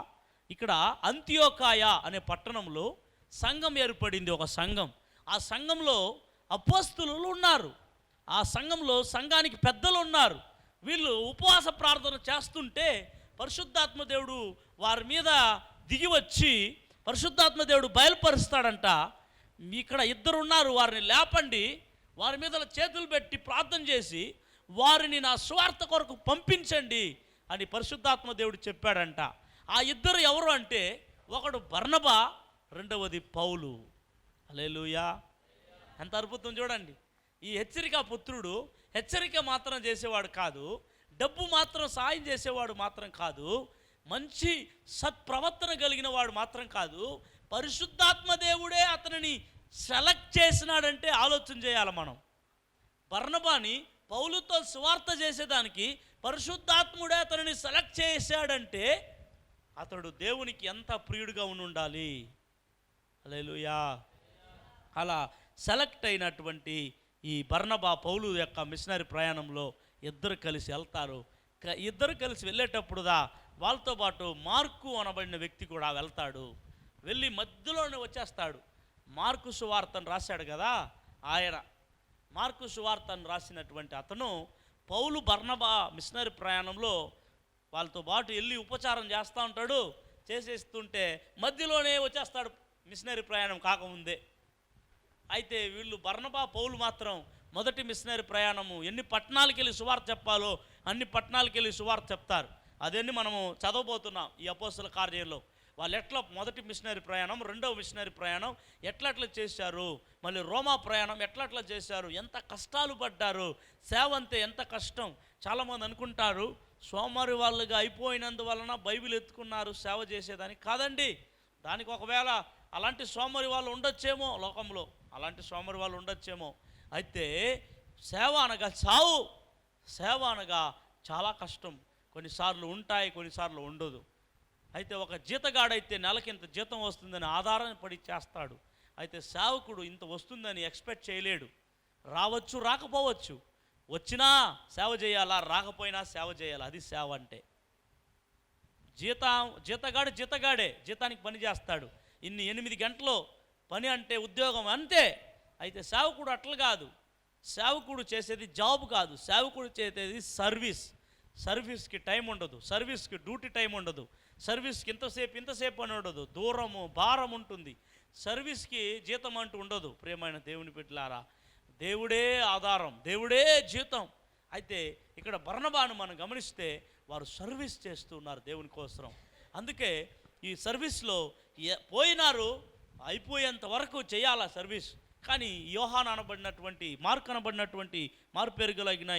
[SPEAKER 1] ఇక్కడ అంతియోకాయ అనే పట్టణంలో సంఘం ఏర్పడింది, ఒక సంఘం. ఆ సంఘంలో అపోస్తలులు ఉన్నారు, ఆ సంఘంలో సంఘానికి పెద్దలు ఉన్నారు. వీళ్ళు ఉపవాస ప్రార్థన చేస్తుంటే పరిశుద్ధాత్మ దేవుడు వారి మీద దిగి వచ్చి పరిశుద్ధాత్మ దేవుడు బయలుపరుస్తాడంట. ఇక్కడ 2 ఉన్నారు, వారిని లేపండి, వారి మీద చేతులు పెట్టి ప్రార్థన చేసి వారిని నా స్వార్థ కొరకు పంపించండి అని పరిశుద్ధాత్మ దేవుడు చెప్పాడంట. ఆ 2 ఎవరు అంటే, ఒకడు బర్నబా, రెండవది పౌలు. హల్లెలూయా. ఎంత అద్భుతం చూడండి. ఈ హెచ్చరిక పుత్రుడు హెచ్చరిక మాత్రం చేసేవాడు కాదు, డబ్బు మాత్రం సాయం చేసేవాడు మాత్రం కాదు, మంచి సత్ప్రవర్తన కలిగిన వాడు మాత్రం కాదు, పరిశుద్ధాత్మ దేవుడే అతనిని సెలెక్ట్ చేసినాడంటే ఆలోచన చేయాలి మనం. బర్నబాని పౌలుతో సువార్త చేసేదానికి పరిశుద్ధాత్ముడే అతనిని సెలెక్ట్ చేశాడంటే అతడు దేవునికి ఎంత ప్రియుడిగా ఉండాలి. హల్లెలూయా. అలా సెలెక్ట్ అయినటువంటి ఈ బర్నబా పౌలు యొక్క మిషనరీ ప్రయాణంలో 2 కలిసి వెళ్తారు. 2 కలిసి వెళ్ళేటప్పుడుదా వాళ్ళతో పాటు మార్కు అనబడిన వ్యక్తి కూడా వెళ్తాడు. వెళ్ళి మధ్యలోనే వచ్చేస్తాడు. మార్కు సువార్తను రాశాడు కదా ఆయన, మార్కు సువార్తను రాసినటువంటి అతను పౌలు బర్నబా మిషనరీ ప్రయాణంలో వాళ్ళతో పాటు వెళ్ళి ఉపచారం చేస్తూ ఉంటాడు. చేసేస్తుంటే మధ్యలోనే వచ్చేస్తాడు మిషనరీ ప్రయాణం కాకముందే. అయితే వీళ్ళు బర్నబా పౌలు మాత్రం మొదటి మిషనరీ ప్రయాణము ఎన్ని పట్టణాలకు వెళ్ళి సువార్త చెప్పాలో అన్ని పట్టణాలకు వెళ్ళి సువార్త చెప్తారు. అదన్నీ మనము చదవబోతున్నాం ఈ అపోస్తల కార్యంలో. వాళ్ళు ఎట్లా మొదటి మిషనరీ ప్రయాణం, రెండవ మిషనరీ ప్రయాణం ఎట్లా చేశారు, మళ్ళీ రోమా ప్రయాణం ఎట్లా చేశారు, ఎంత కష్టాలు పడ్డారు. సేవ అంతే ఎంత కష్టం. చాలామంది అనుకుంటారు సోమవారి వాళ్ళుగా అయిపోయినందువలన బైబిల్ ఎత్తుకున్నారు సేవ చేసేదానికి. కాదండి, దానికి ఒకవేళ అలాంటి సోమరి వాళ్ళు ఉండొచ్చేమో లోకంలో, అలాంటి సోమరి వాళ్ళు ఉండొచ్చేమో. అయితే సేవ అనగా చావు, సేవ అనగా చాలా కష్టం. కొన్నిసార్లు ఉంటాయి, కొన్నిసార్లు ఉండదు. అయితే ఒక జీతగాడైతే నెలకి ఇంత జీతం వస్తుందని ఆధారం పడి చేస్తాడు. అయితే సేవకుడు ఇంత వస్తుందని ఎక్స్పెక్ట్ చేయలేడు. రావచ్చు, రాకపోవచ్చు. వచ్చినా సేవ చేయాలా, రాకపోయినా సేవ చేయాలా. అది సేవ అంటే. జీతగాడే జీతానికి పని చేస్తాడు. 8 గంటలు పని అంటే ఉద్యోగం అంతే. అయితే సేవకుడు అట్లా కాదు. సేవకుడు చేసేది జాబ్ కాదు, సేవకుడు చేసేది సర్వీస్కి టైం ఉండదు, సర్వీస్కి డ్యూటీ టైం ఉండదు, సర్వీస్కి ఇంతసేపు అని ఉండదు. దూరము భారం ఉంటుంది. సర్వీస్కి జీతం అంటూ ఉండదు. ప్రియమైన దేవుని బిడ్డలారా, దేవుడే ఆధారం, దేవుడే జీతం. అయితే ఇక్కడ బర్నబాను మనం గమనిస్తే వారు సర్వీస్ చేస్తున్నారు దేవుని కోసం. అందుకే ఈ సర్వీస్లో పోయినారు, అయిపోయేంత వరకు చేయాలా సర్వీస్. కానీ యోహాన్ అనబడినటువంటి మార్క్ అనబడినటువంటి మారు పేరు కలిగిన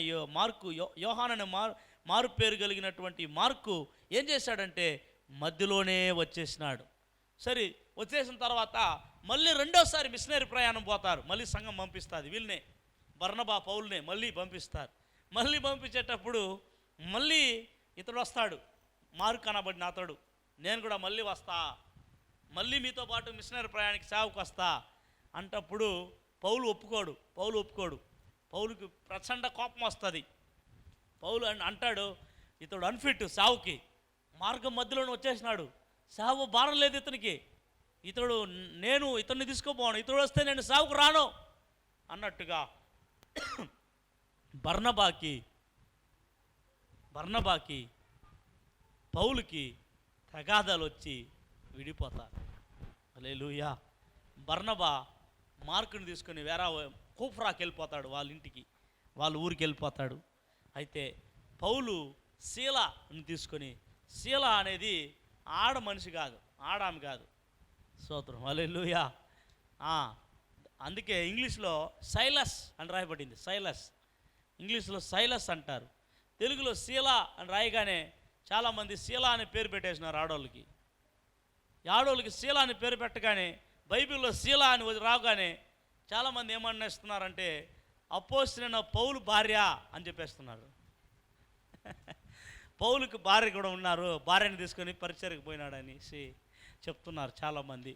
[SPEAKER 1] యోహాన్ అనే మారు పేరు కలిగినటువంటి మార్కు ఏం చేశాడంటే మధ్యలోనే వచ్చేసినాడు. సరే, వచ్చేసిన తర్వాత మళ్ళీ రెండోసారి మిషనరీ ప్రయాణం పోతారు. మళ్ళీ సంఘం పంపిస్తుంది వీళ్ళనే, బర్నబా పౌల్నే మళ్ళీ పంపిస్తారు. మళ్ళీ పంపించేటప్పుడు మళ్ళీ ఇతడు వస్తాడు, మార్కు అనబడిన అతడు. నేను కూడా మళ్ళీ వస్తా, మళ్ళీ మీతో పాటు మిషనరీ ప్రయాణానికి సేవకు వస్తా అంటప్పుడు పౌలు ఒప్పుకోడు. పౌలుకి ప్రచండ కోపం వస్తుంది. పౌలు అంటాడు, ఇతడు అన్ఫిట్ సేవకి, మార్గం మధ్యలోనే వచ్చేసినాడు, సేవ భారం లేదు ఇతనికి, నేను ఇతన్ని తీసుకోపోను, ఇతడు వస్తే నేను సేవకు రాను అన్నట్టుగా బర్నబాకి పౌలుకి తగాదాలు వచ్చి విడిపోతారు. హల్లెలూయా. బర్నబా మార్కుని తీసుకొని వేరే కూఫ్రాకి వెళ్ళిపోతాడు, వాళ్ళ ఇంటికి, వాళ్ళ ఊరికి వెళ్ళిపోతాడు. అయితే పౌలు శీలాని తీసుకొని, శీలా అనేది ఆడ మనిషి కాదు, ఆడామి కాదు. స్తోత్రం, హల్లెలూయా. అందుకే ఇంగ్లీష్లో సైలస్ అని రాయబడింది. ఇంగ్లీష్లో సైలస్ అంటారు, తెలుగులో శీలా అని రాయగానే చాలామంది శీలా అనే పేరు పెట్టేసినారు ఆడోళ్ళకి. శీలా అని పేరు పెట్టగానే బైబిల్లో శీలా అని రాగానే చాలామంది ఏమన్నేస్తున్నారంటే అపోస్తలుడైన పౌలు భార్య అని చెప్పేస్తున్నారు. పౌలుకి భార్య కూడా ఉన్నారు, భార్యని తీసుకొని పరిచర్యకు పోయినాడని చెప్తున్నారు చాలామంది.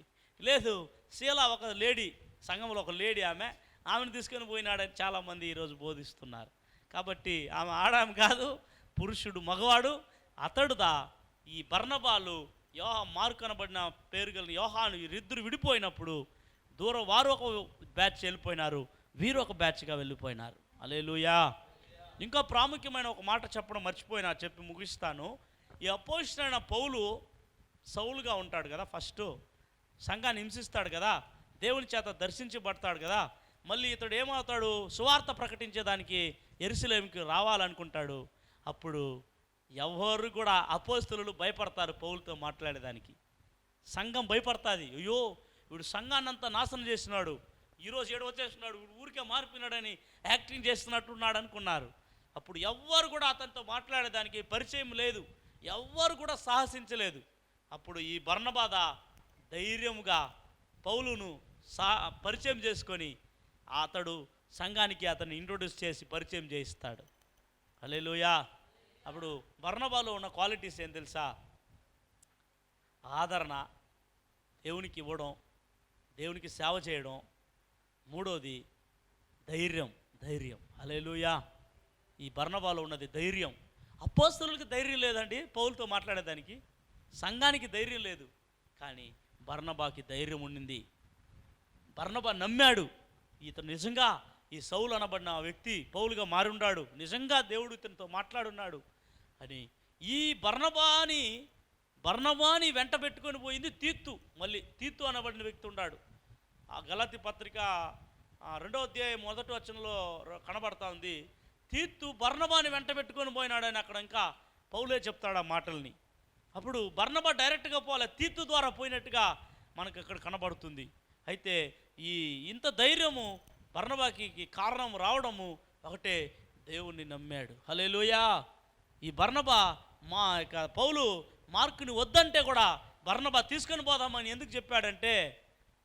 [SPEAKER 1] లేదు, శీలా ఒక లేడీ, సంఘంలో ఒక లేడీ, ఆమెను తీసుకొని పోయినాడని చాలామంది ఈరోజు బోధిస్తున్నారు. కాబట్టి ఆమె ఆడామె కాదు, పురుషుడు మగవాడు. అతడుదా ఈ బర్నబాలు మార్కు అనబడిన పేరు కలిగిన యోహాను వీరిద్దరు విడిపోయినప్పుడు వారు ఒక బ్యాచ్ వెళ్ళిపోయినారు, వీరు ఒక బ్యాచ్గా వెళ్ళిపోయినారు. హల్లెలూయా. ఇంకా ప్రాముఖ్యమైన ఒక మాట చెప్పడం మర్చిపోయినా, చెప్పి ముగిస్తాను. ఈ అపోస్తలుడైన పౌలు సౌలుగా ఉంటాడు కదా, ఫస్ట్ సంఘాన్ని హింసిస్తాడు కదా, దేవుని చేత దర్శించబడతాడు కదా. మళ్ళీ ఇతడు ఏమవుతాడు, సువార్త ప్రకటించేదానికి యెరూషలేముకి రావాలనుకుంటాడు. అప్పుడు ఎవరు కూడా అపోస్తలులు భయపడతారు పౌలుతో మాట్లాడేదానికి. సంఘం భయపడుతుంది. అయ్యో వీడు సంఘాన్ని అంతా నాశనం చేస్తున్నాడు, ఈరోజు ఏడు వచ్చేస్తున్నాడు, వీడు ఊరికే మారిపోయినాడని యాక్టింగ్ చేస్తున్నట్టున్నాడు అనుకున్నారు. అప్పుడు ఎవ్వరు కూడా అతనితో మాట్లాడేదానికి పరిచయం లేదు, ఎవ్వరు కూడా సాహసించలేదు. అప్పుడు ఈ బర్నబాద ధైర్యంగా పౌలును పరిచయం చేసుకొని అతడు సంఘానికి అతన్ని ఇంట్రొడ్యూస్ చేసి పరిచయం చేయిస్తాడు. హల్లెలూయా. అప్పుడు బర్నబాలో ఉన్న క్వాలిటీస్ ఏం తెలుసా? ఆదరణ, దేవునికి ఇవ్వడం, దేవునికి సేవ చేయడం. మూడోది ధైర్యం. హల్లెలూయా. ఈ బర్నబాలో ఉన్నది ధైర్యం. అపోస్తలులకి ధైర్యం లేదండి పౌలుతో మాట్లాడేదానికి, సంఘానికి ధైర్యం లేదు. కానీ బర్నబాకి ధైర్యం ఉండింది. బర్నబా నమ్మాడు, ఇతను నిజంగా ఈ సౌలు అనబడిన వ్యక్తి పౌలుగా మారున్నాడు, నిజంగా దేవుడు ఇతనితో మాట్లాడున్నాడు అని. ఈ బర్నబాని బర్నబాని వెంట పెట్టుకొని పోయింది తీత్తు. మళ్ళీ తీత్తు అనబడిన వ్యక్తి ఉన్నాడు. ఆ గలాతీ పత్రిక 2వ అధ్యాయం 1వ వచనంలో కనబడతా ఉంది. తీత్తు బర్నబాని వెంట పెట్టుకొని పోయినాడని అక్కడ ఇంకా పౌలే చెప్తాడు ఆ మాటల్ని. అప్పుడు బర్నబా డైరెక్ట్గా పోలే, తీత్తు ద్వారా పోయినట్టుగా మనకు ఇక్కడ కనబడుతుంది. అయితే ఇంత ధైర్యము బర్నబాకి కారణం రావడము ఒకటే, దేవుణ్ణి నమ్మాడు. హల్లెలూయా. ఈ బర్నబా పౌలు మార్కుని వద్దంటే కూడా బర్నబా తీసుకొని పోదామని ఎందుకు చెప్పాడంటే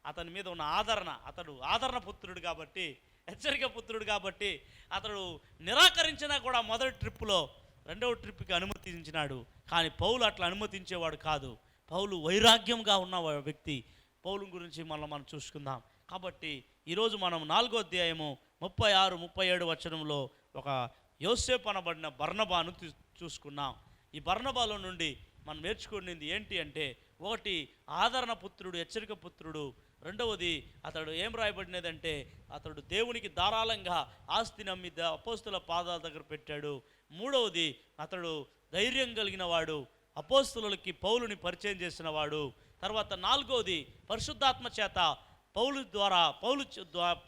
[SPEAKER 1] అతని మీద ఉన్న ఆదరణ. అతడు ఆదరణ పుత్రుడు కాబట్టి, హెచ్చరిక పుత్రుడు కాబట్టి అతడు నిరాకరించినా కూడా మొదటి ట్రిప్పులో 2వ ట్రిప్కి అనుమతించినాడు. కానీ పౌలు అట్లా అనుమతించేవాడు కాదు. పౌలు వైరాగ్యంగా ఉన్న వ్యక్తి. పౌలు గురించి మనం చూసుకుందాం. కాబట్టి ఈరోజు మనం 4వ అధ్యాయము 36, 37 వచనంలో ఒక యోసేపు అనబడిన బర్నబాను చూసుకున్నాం. ఈ బర్నబాలో నుండి మనం నేర్చుకునేది ఏంటి అంటే, ఒకటి ఆదరణ పుత్రుడు, హెచ్చరిక పుత్రుడు. రెండవది అతడు ఏం రాయబడినదంటే అతడు దేవునికి ధారాళంగా ఆస్తి నమ్మి అపోస్తుల పాదాల దగ్గర పెట్టాడు. మూడవది అతడు ధైర్యం కలిగిన వాడు, అపోస్తులకి పౌలుని పరిచయం చేసిన వాడు. తర్వాత 4వది పరిశుద్ధాత్మ చేత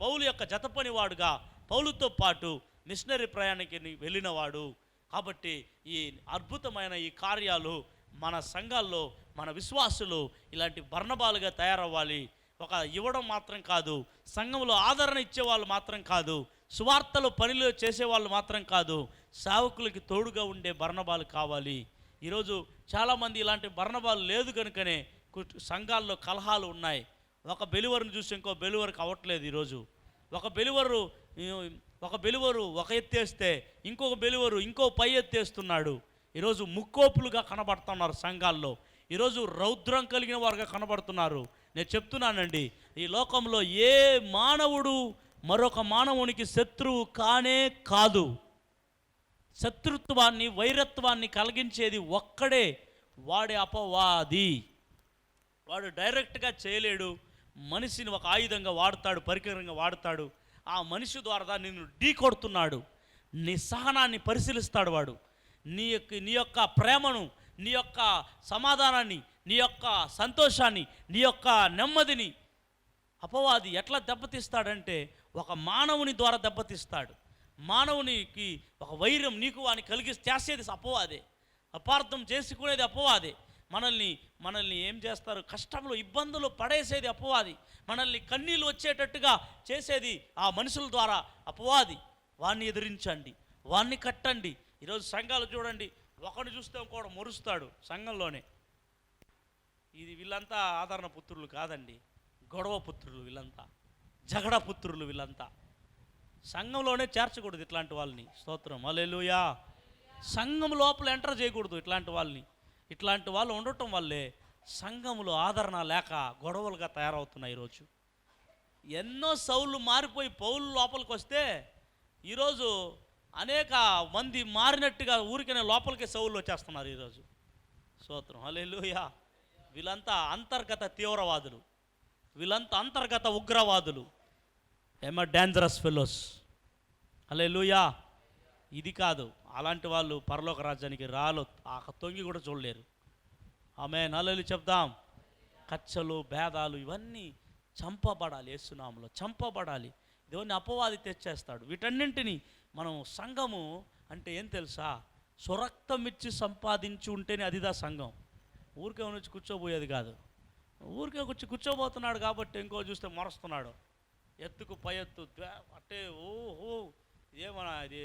[SPEAKER 1] పౌలు యొక్క జతపనివాడుగా పౌలుతో పాటు మిషనరీ ప్రయాణానికి వెళ్ళినవాడు. కాబట్టి ఈ అద్భుతమైన ఈ కార్యాలు మన సంఘాల్లో మన విశ్వాసులు ఇలాంటి బర్నబాలుగా తయారవ్వాలి. ఒక ఇవ్వడం మాత్రం కాదు, సంఘంలో ఆదరణ ఇచ్చేవాళ్ళు మాత్రం కాదు, సువార్తలు పనిలో చేసేవాళ్ళు మాత్రం కాదు, సేవకులకి తోడుగా ఉండే బర్నబాలు కావాలి. ఈరోజు చాలామంది ఇలాంటి బర్నబాలు లేదు కనుకనే సంఘాల్లో కలహాలు ఉన్నాయి. ఒక బెలివరుని చూసి ఇంకో బెలివరికి అవ్వట్లేదు. ఈరోజు ఒక బెలివరు ఒక ఎత్తేస్తే ఇంకొక బెలివరు ఇంకో పై ఎత్తేస్తున్నాడు. ఈరోజు ముక్కోపులుగా కనబడుతున్నారు సంఘాల్లో. ఈరోజు రౌద్రం కలిగిన వారుగా కనబడుతున్నారు. నేను చెప్తున్నానండి, ఈ లోకంలో ఏ మానవుడు మరొక మానవునికి శత్రువు కానే కాదు. శత్రుత్వాన్ని, వైరత్వాన్ని కలిగించేది ఒక్కడే, వాడే అపవాది. వాడు డైరెక్ట్గా చేయలేడు. మనిషిని ఒక ఆయుధంగా వాడతాడు, పరికరంగా వాడతాడు. ఆ మనిషి ద్వారా నిన్ను ఢీ కొడుతున్నాడు. నీ సహనాన్ని పరిశీలిస్తాడు వాడు. నీ యొక్క ప్రేమను, నీ యొక్క సమాధానాన్ని, నీ యొక్క సంతోషాన్ని, నీ యొక్క నెమ్మదిని అపవాది ఎట్లా దెబ్బతీస్తాడంటే ఒక మానవుని ద్వారా దెబ్బతీస్తాడు. మానవునికి ఒక వైరం నీకు వాని చేసేది అపవాదే. అపార్థం చేసుకునేది అపవాదే. మనల్ని ఏం చేస్తారు, కష్టంలో ఇబ్బందులు పడేసేది అపవాది. మనల్ని కన్నీళ్ళు వచ్చేటట్టుగా చేసేది ఆ మనుషుల ద్వారా అపవాది. వాన్ని ఎదిరించండి, వాన్ని కట్టండి. ఈరోజు సంఘాలు చూడండి, ఒకడు చూస్తే ఇంకోడు మొరుస్తాడు సంఘంలోనే. వీళ్ళంతా ఆదరణ పుత్రులు కాదండి, గొడవ పుత్రులు వీళ్ళంతా, జగడ పుత్రులు వీళ్ళంతా. సంఘంలోనే చేర్చకూడదు ఇట్లాంటి వాళ్ళని. స్తోత్రం, హల్లెలూయా. సంఘం లోపల ఎంటర్ చేయకూడదు ఇట్లాంటి వాళ్ళని. ఇట్లాంటి వాళ్ళు ఉండటం వల్లే సంఘంలో ఆదరణ లేక గొడవలుగా తయారవుతున్నాయి. ఈరోజు ఎన్నో సౌళ్ళు మారిపోయి పౌలు లోపలికి వస్తే ఈరోజు అనేక మంది మారినట్టుగా ఊరికనే లోపలికి సౌళ్ళు వచ్చేస్తున్నారు ఈరోజు. స్తోత్రం, హల్లెలూయా. వీళ్ళంతా అంతర్గత తీవ్రవాదులు, వీళ్ళంతా అంతర్గత ఉగ్రవాదులు, డేంజరస్ ఫెలోస్. హల్లెలూయా. ఇది కాదు, అలాంటి వాళ్ళు పరలోక రాజ్యానికి తొంగి కూడా చూడలేరు. ఆమేన్, హల్లెలూయా చెప్దాం. కచ్చలు, భేదాలు ఇవన్నీ చంపబడాలి. యేసునామములో చంపబడాలి. దేవుని అపవాది తెచ్చేస్తాడు. వీటన్నింటినీ మనం సంఘము అంటే ఏం తెలుసా, స్వరక్తం ఇచ్చి సంపాదించి ఉంటేనే అదిదా సంఘం. ఊరికే వచ్చి కూర్చోబోయేది కాదు. ఊరికే కూర్చోబోతున్నాడు కాబట్టి ఇంకో చూస్తే మరుస్తున్నాడు. ఎత్తుకు పై ఎత్తు అంటే ఓహో ఇదేమన్నా ఇది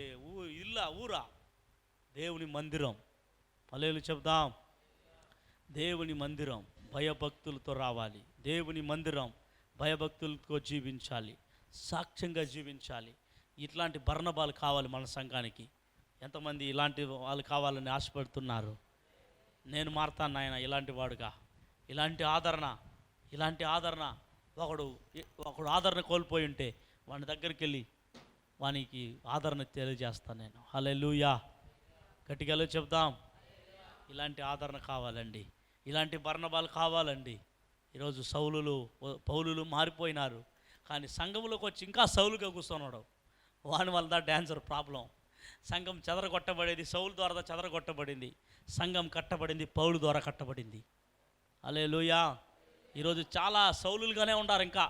[SPEAKER 1] ఊరా, దేవుని మందిరం. హల్లెలూయా చెప్దాం. దేవుని మందిరం భయభక్తులతో రావాలి. దేవుని మందిరం భయభక్తులతో జీవించాలి, సాక్ష్యంగా జీవించాలి. ఇట్లాంటి బర్నబాలు కావాలి మన సంఘానికి. ఎంతమంది ఇలాంటి వాళ్ళు కావాలని ఆశపడుతున్నారు? నేను మారతాను నాయన ఇలాంటి వాడుగా. ఇలాంటి ఆదరణ ఒకడు ఆదరణ కోల్పోయి ఉంటే వాని దగ్గరికి వెళ్ళి వానికి ఆదరణ తెలియజేస్తాను నేను. హల్లెలూయా. గట్టిగా చెప్దాం. ఇలాంటి ఆదరణ కావాలండి, ఇలాంటి బర్నబాలు కావాలండి. ఈరోజు పౌలులు మారిపోయినారు, కానీ సంఘంలోకి వచ్చి ఇంకా సౌలుగా కూర్చున్నాడు. వాని వల్ల డేంజర్ ప్రాబ్లం. సంఘం చెదరగొట్టబడేది సౌలు ద్వారా చెదరగొట్టబడింది. సంఘం కట్టబడింది పౌలు ద్వారా కట్టబడింది. హల్లెలూయా. ఈరోజు చాలా సౌలులుగానే ఉన్నారు, ఇంకా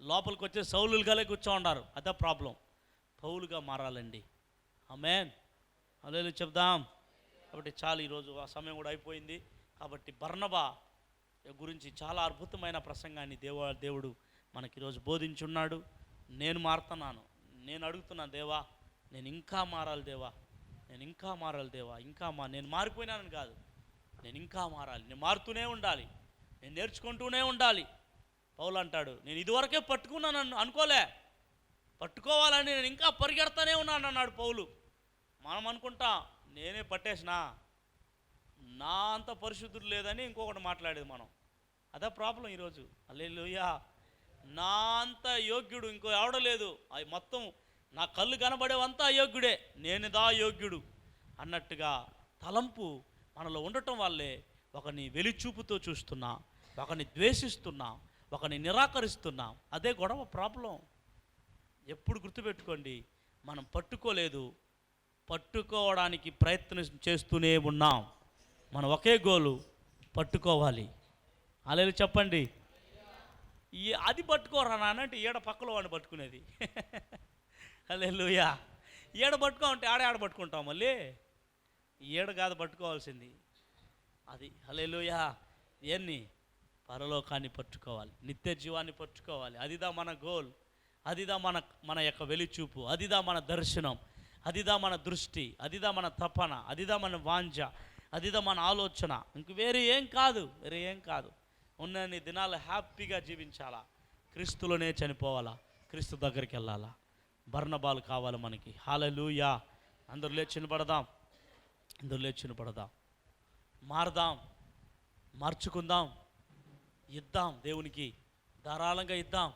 [SPEAKER 1] లోపలికి వచ్చే సౌలులుగానే కూర్చో ఉన్నారు. అదే ప్రాబ్లం. పౌలుగా మారాలండి. ఆమేన్. హల్లెలూయా చెప్దాం. కాబట్టి చాలు, ఈరోజు ఆ సమయం కూడా అయిపోయింది. కాబట్టి బర్నబా గురించి చాలా అద్భుతమైన ప్రసంగాన్ని దేవుడు మనకి ఈరోజు బోధించున్నాడు. నేను మారుతున్నాను. నేను అడుగుతున్నాను, దేవా నేను ఇంకా మారాలి దేవా, నేను ఇంకా మారాలి దేవా, నేను మారిపోయినానని కాదు, నేను ఇంకా మారాలి, నేను మారుతూనే ఉండాలి, నేను నేర్చుకుంటూనే ఉండాలి. పౌలు అంటాడు, నేను ఇదివరకే పట్టుకున్నాను అనుకోలే, పట్టుకోవాలని నేను ఇంకా పరిగెడతానే ఉన్నాను అన్నాడు పౌలు. మనం అనుకుంటాం నేనే పట్టేసినా, నా అంత పరిశుద్ధుడు లేదని ఇంకొకటి మాట్లాడేది మనం. అదే ప్రాబ్లం ఈరోజు. హల్లెలూయా. నా అంత యోగ్యుడు ఇంకో ఎవడలేదు, అవి మొత్తం నా కళ్ళు కనబడేవంతా అయోగ్యుడే, నేనుదా యోగ్యుడు అన్నట్టుగా తలంపు మనలో ఉండటం వల్లే ఒకరిని వెలిచూపుతో చూస్తున్నా, ఒకరిని ద్వేషిస్తున్నా, ఒకరిని నిరాకరిస్తున్నాం. అదే గొడవ, ప్రాబ్లం. ఎప్పుడు గుర్తుపెట్టుకోండి, మనం పట్టుకోలేదు, పట్టుకోవడానికి ప్రయత్నం చేస్తూనే ఉన్నాం. మనం ఒకే గోలు, పట్టుకోవాలి. హల్లెలూయా చెప్పండి. అది పట్టుకోరా నానంటే ఈడ పక్కలో వాడిని పట్టుకునేది. హల్లెలూయా. ఈడ పట్టుకోమంటే ఆడ పట్టుకుంటాం, మళ్ళీ ఈడ కాదు పట్టుకోవాల్సింది అది. హల్లెలూయా. ఎన్ని పరలోకాన్ని పట్టుకోవాలి, నిత్య జీవాన్ని పట్టుకోవాలి. అదిదా మన గోల్, అదిదా మన యొక్క వెలిచూపు, అదిదా మన దర్శనం, అదిదా మన దృష్టి, అదిదా మన తపన, అదిదా మన వాంఛ, అదిదా మన ఆలోచన. ఇంక వేరే ఏం కాదు. ఉన్నన్ని దినాలు హ్యాపీగా జీవించాలా, క్రీస్తులోనే చనిపోవాలా, క్రీస్తు దగ్గరికి వెళ్ళాలా. బర్నబాలు కావాలి మనకి. హల్లెలూయా. అందరూ లేచి నిలబడదాం, మారదాం, మార్చుకుందాం, ఇద్దాం దేవునికి, ధారాళంగా ఇద్దాం.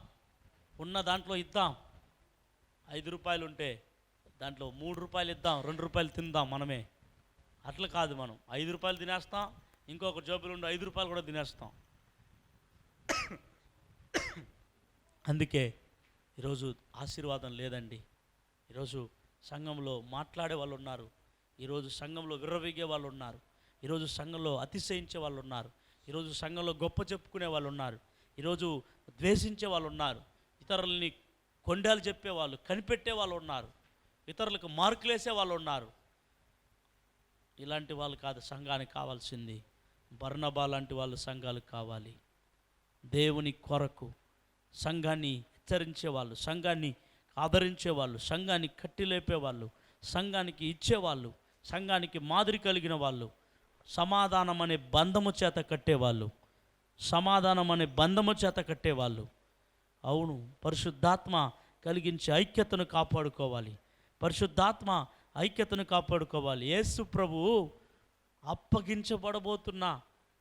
[SPEAKER 1] ఉన్న దాంట్లో ఇద్దాం. 5 రూపాయలు ఉంటే దాంట్లో 3 రూపాయలు ఇద్దాం, 2 రూపాయలు తిందాం మనమే. అట్లా కాదు, మనం 5 రూపాయలు తినేస్తాం, ఇంకొక జోబులు ఉండి 5 రూపాయలు కూడా తినేస్తాం. అందుకే ఈరోజు ఆశీర్వాదం లేదండి. ఈరోజు సంఘంలో మాట్లాడే వాళ్ళు ఉన్నారు, ఈరోజు సంఘంలో విర్రవీగే వాళ్ళు ఉన్నారు, ఈరోజు సంఘంలో అతిశయించే వాళ్ళు ఉన్నారు, ఈరోజు సంఘంలో గొప్ప చెప్పుకునే వాళ్ళు ఉన్నారు, ఈరోజు ద్వేషించే వాళ్ళు ఉన్నారు, ఇతరులని కొండాలు చెప్పేవాళ్ళు, కనిపెట్టే వాళ్ళు ఉన్నారు, ఇతరులకు మార్కులు వేసే వాళ్ళు ఉన్నారు. ఇలాంటి వాళ్ళు కాదు సంఘానికి కావాల్సింది. బర్నబా లాంటి వాళ్ళు సంఘాలకు కావాలి. దేవుని కొరకు సంఘాన్ని హెచ్చరించేవాళ్ళు, సంఘాన్ని ఆదరించేవాళ్ళు, సంఘాన్ని కట్టిలేపేవాళ్ళు, సంఘానికి ఇచ్చేవాళ్ళు, సంఘానికి మాదిరి కలిగిన వాళ్ళు, సమాధానం అనే బంధము చేత కట్టేవాళ్ళు. అవును, పరిశుద్ధాత్మ కలిగించే ఐక్యతను కాపాడుకోవాలి. యేసు ప్రభువు అప్పగించబడబోతున్న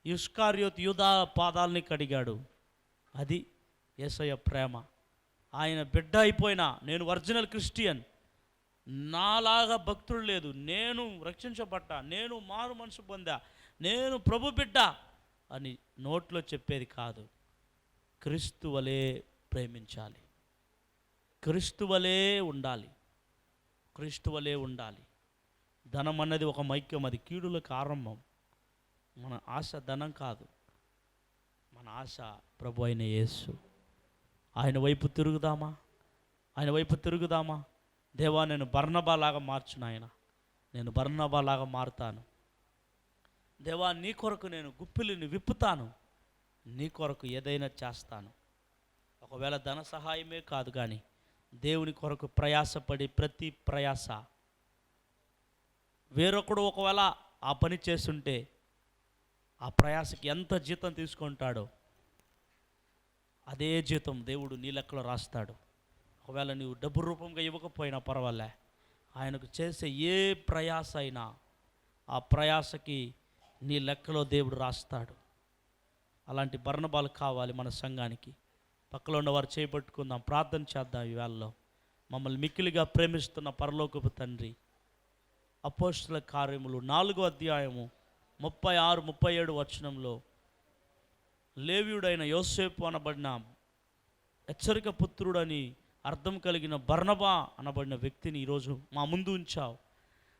[SPEAKER 1] ఇస్కారియోతు యూదా పాదాలని కడిగాడు. అది యేసయ్య ప్రేమ. ఆయన బిడ్డ అయిపోయినా, నేను ఒరిజినల్ క్రిస్టియన్, నాలాగా భక్తుడు లేదు, నేను రక్షించబడ్డా, నేను మారు మనసు పొందా, నేను ప్రభు బిడ్డ అని నోట్లో చెప్పేది కాదు. క్రీస్తు వలె ప్రేమించాలి, క్రీస్తు వలె ఉండాలి. ధనం అన్నది ఒక మైక్యం, అది కీడులకు ఆరంభం. మన ఆశ ధనం కాదు, మన ఆశ ప్రభు అయిన యేసు. ఆయన వైపు తిరుగుదామా. దేవా, నేను బర్నబాలాగా మార్చు నాయన, నేను బర్నబాలాగా మారుతాను. దేవా, నీ కొరకు నేను గుప్పిలిని విప్పుతాను, నీ కొరకు ఏదైనా చేస్తాను. ఒకవేళ ధన సహాయమే కాదు కానీ దేవుని కొరకు ప్రయాసపడి, ప్రతి ప్రయాస వేరొకడు ఒకవేళ ఆ పని చేస్తుంటే ఆ ప్రయాసకి ఎంత జీతం తీసుకుంటాడో అదే జీతం దేవుడు నీ లెక్కలో రాస్తాడు. ఒకవేళ నీవు డబ్బు రూపంగా ఇవ్వకపోయినా పర్వాలే, ఆయనకు చేసే ఏ ప్రయాస అయినా ఆ ప్రయాసకి నీ లెక్కలో దేవుడు రాస్తాడు. అలాంటి బర్నబాలు కావాలి మన సంఘానికి. పక్కలో ఉన్నవారు చేపట్టుకుందాం, ప్రార్థన చేద్దాం. ఈ వేళలో మమ్మల్ని మిక్కిలిగా ప్రేమిస్తున్న పరలోకపు తండ్రి, అపోస్తుల కార్యములు 4వ అధ్యాయము 36-37 వచనంలో లేవీయుడైన యోసేపు అనబడిన హెచ్చరిక పుత్రుడని అర్థం కలిగిన బర్నబా అనబడిన వ్యక్తిని ఈరోజు మా ముందు ఉంచావు.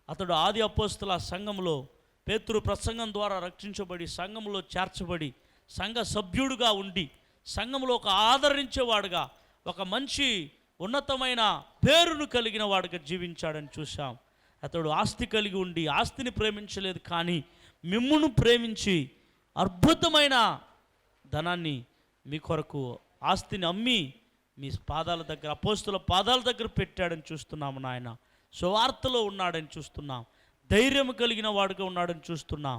[SPEAKER 1] అతడు ఆది అపోస్తుల సంఘంలో పేతురు ప్రసంగం ద్వారా రక్షించబడి సంఘంలో చేర్చబడి సంఘ సభ్యుడుగా ఉండి సంఘంలో ఒక ఆదరించేవాడుగా ఒక మంచి ఉన్నతమైన పేరును కలిగిన వాడుగా జీవించాడని చూశాం. అతడు ఆస్తి కలిగి ఉండి ఆస్తిని ప్రేమించలేదు, కానీ మిమ్మును ప్రేమించి అద్భుతమైన ధనాన్ని మీ కొరకు ఆస్తిని అమ్మి మీ పాదాల దగ్గర, అపోస్తుల పాదాల దగ్గర పెట్టాడని చూస్తున్నాము నాయన. సువార్తలో ఉన్నాడని చూస్తున్నాం, ధైర్యం కలిగిన వాడుగా ఉన్నాడని చూస్తున్నాం.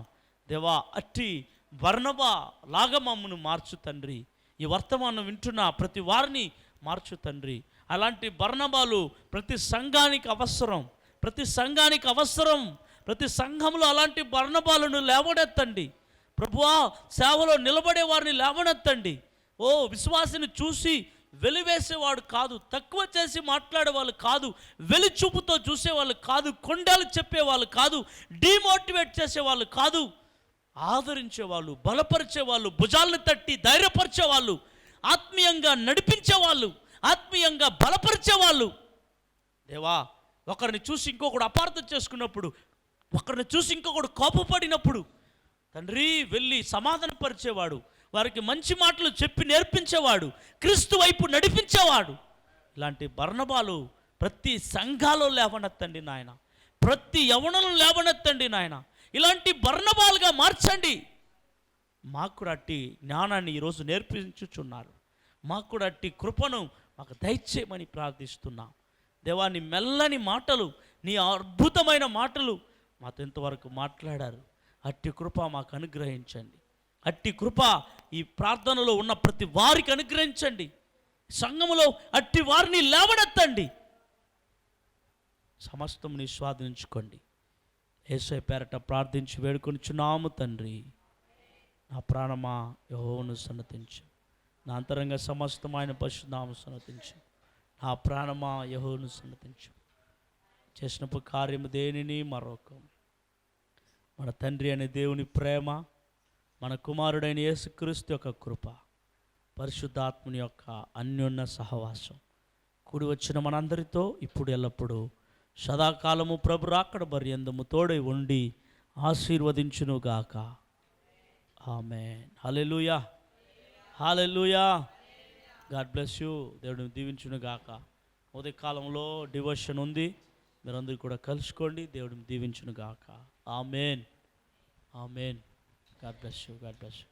[SPEAKER 1] దేవా, అట్టి బర్నబా లాగా మమ్మను మార్చు తండ్రి. ఈ వర్తమానం వింటున్న ప్రతి వారిని మార్చు తండ్రి. అలాంటి బర్నబాలు ప్రతి సంఘానికి అవసరం, ప్రతి సంఘానికి అవసరం. ప్రతి సంఘంలో అలాంటి బర్నబాలను లేవనెత్తండి ప్రభువా. సేవలో నిలబడే వారిని లేవనెత్తండి. ఓ విశ్వాసిని చూసి వెలివేసేవాడు కాదు, తక్కువ చేసి మాట్లాడేవాళ్ళు కాదు, వెలిచూపుతో చూసేవాళ్ళు కాదు, కొండలు చెప్పేవాళ్ళు కాదు, డిమోటివేట్ చేసేవాళ్ళు కాదు, ఆదరించేవాళ్ళు, బలపరిచేవాళ్ళు, భుజాలను తట్టి ధైర్యపరిచేవాళ్ళు, ఆత్మీయంగా నడిపించేవాళ్ళు, ఆత్మీయంగా బలపరిచేవాళ్ళు. దేవా, ఒకరిని చూసి ఇంకొకడు అపార్థం చేసుకున్నప్పుడు, ఒకరిని చూసి ఇంకొకడు కోపపడినప్పుడు తండ్రి వెళ్ళి సమాధానపరిచేవాడు, వారికి మంచి మాటలు చెప్పి నేర్పించేవాడు, క్రీస్తు వైపు నడిపించేవాడు. ఇలాంటి బర్నబాలు ప్రతి సంఘాలో లేవనెత్తండి నాయన, ప్రతి యవనలను లేవనెత్తండి నాయన. ఇలాంటి బర్నబాలుగా మార్చండి. మాకు కూడా అట్టి జ్ఞానాన్ని ఈరోజు నేర్పించుచున్నారు. మాకు కూడా అట్టి కృపను మాకు దయచేయమని ప్రార్థిస్తున్నాం. దేవా, నీ మెల్లని మాటలు, నీ అద్భుతమైన మాటలు మాతో ఎంతవరకు మాట్లాడారు. అట్టి కృప మాకు అనుగ్రహించండి. అట్టి కృప ఈ ప్రార్థనలో ఉన్న ప్రతి వారికి అనుగ్రహించండి. సంఘములో అట్టి వారిని లేవనెత్తండి. సమస్తం నీ స్వాధీనించుకోండి. యేసయ్య పేరట ప్రార్థించి వేడుకొనిచున్నాము తండ్రి. నా ప్రాణమా యెహోవాను సన్నతించు, నా అంతరంగ సమస్తం ఆయన పరిశుద్ధనామమును సన్నతించు. నా ప్రాణమా యెహోవాను సన్నతించు. చేసినప్పుడు కార్యము దేనిని మరొక మన తండ్రి అనే దేవుని ప్రేమ, మన కుమారుడైన యేసుక్రీస్తు యొక్క కృప, పరిశుద్ధాత్ముని యొక్క అన్యోన్య సహవాసం కూడి వచ్చిన మనందరితో ఇప్పుడు ఎల్లప్పుడూ సదాకాలము ప్రభు రాకడ పర్యంతము తోడై ఉండి ఆశీర్వదించునుగాక. ఆమేన్. హల్లెలూయా, హల్లెలూయా. God bless you. దేవుడిని దీవించునుగాక. ఉదయకాలంలో డివోషన్ ఉంది, మీరందరూ కూడా కలుసుకోండి. దేవుడిని దీవించునుగాక. ఆమేన్, ఆమేన్. God bless you. God bless you.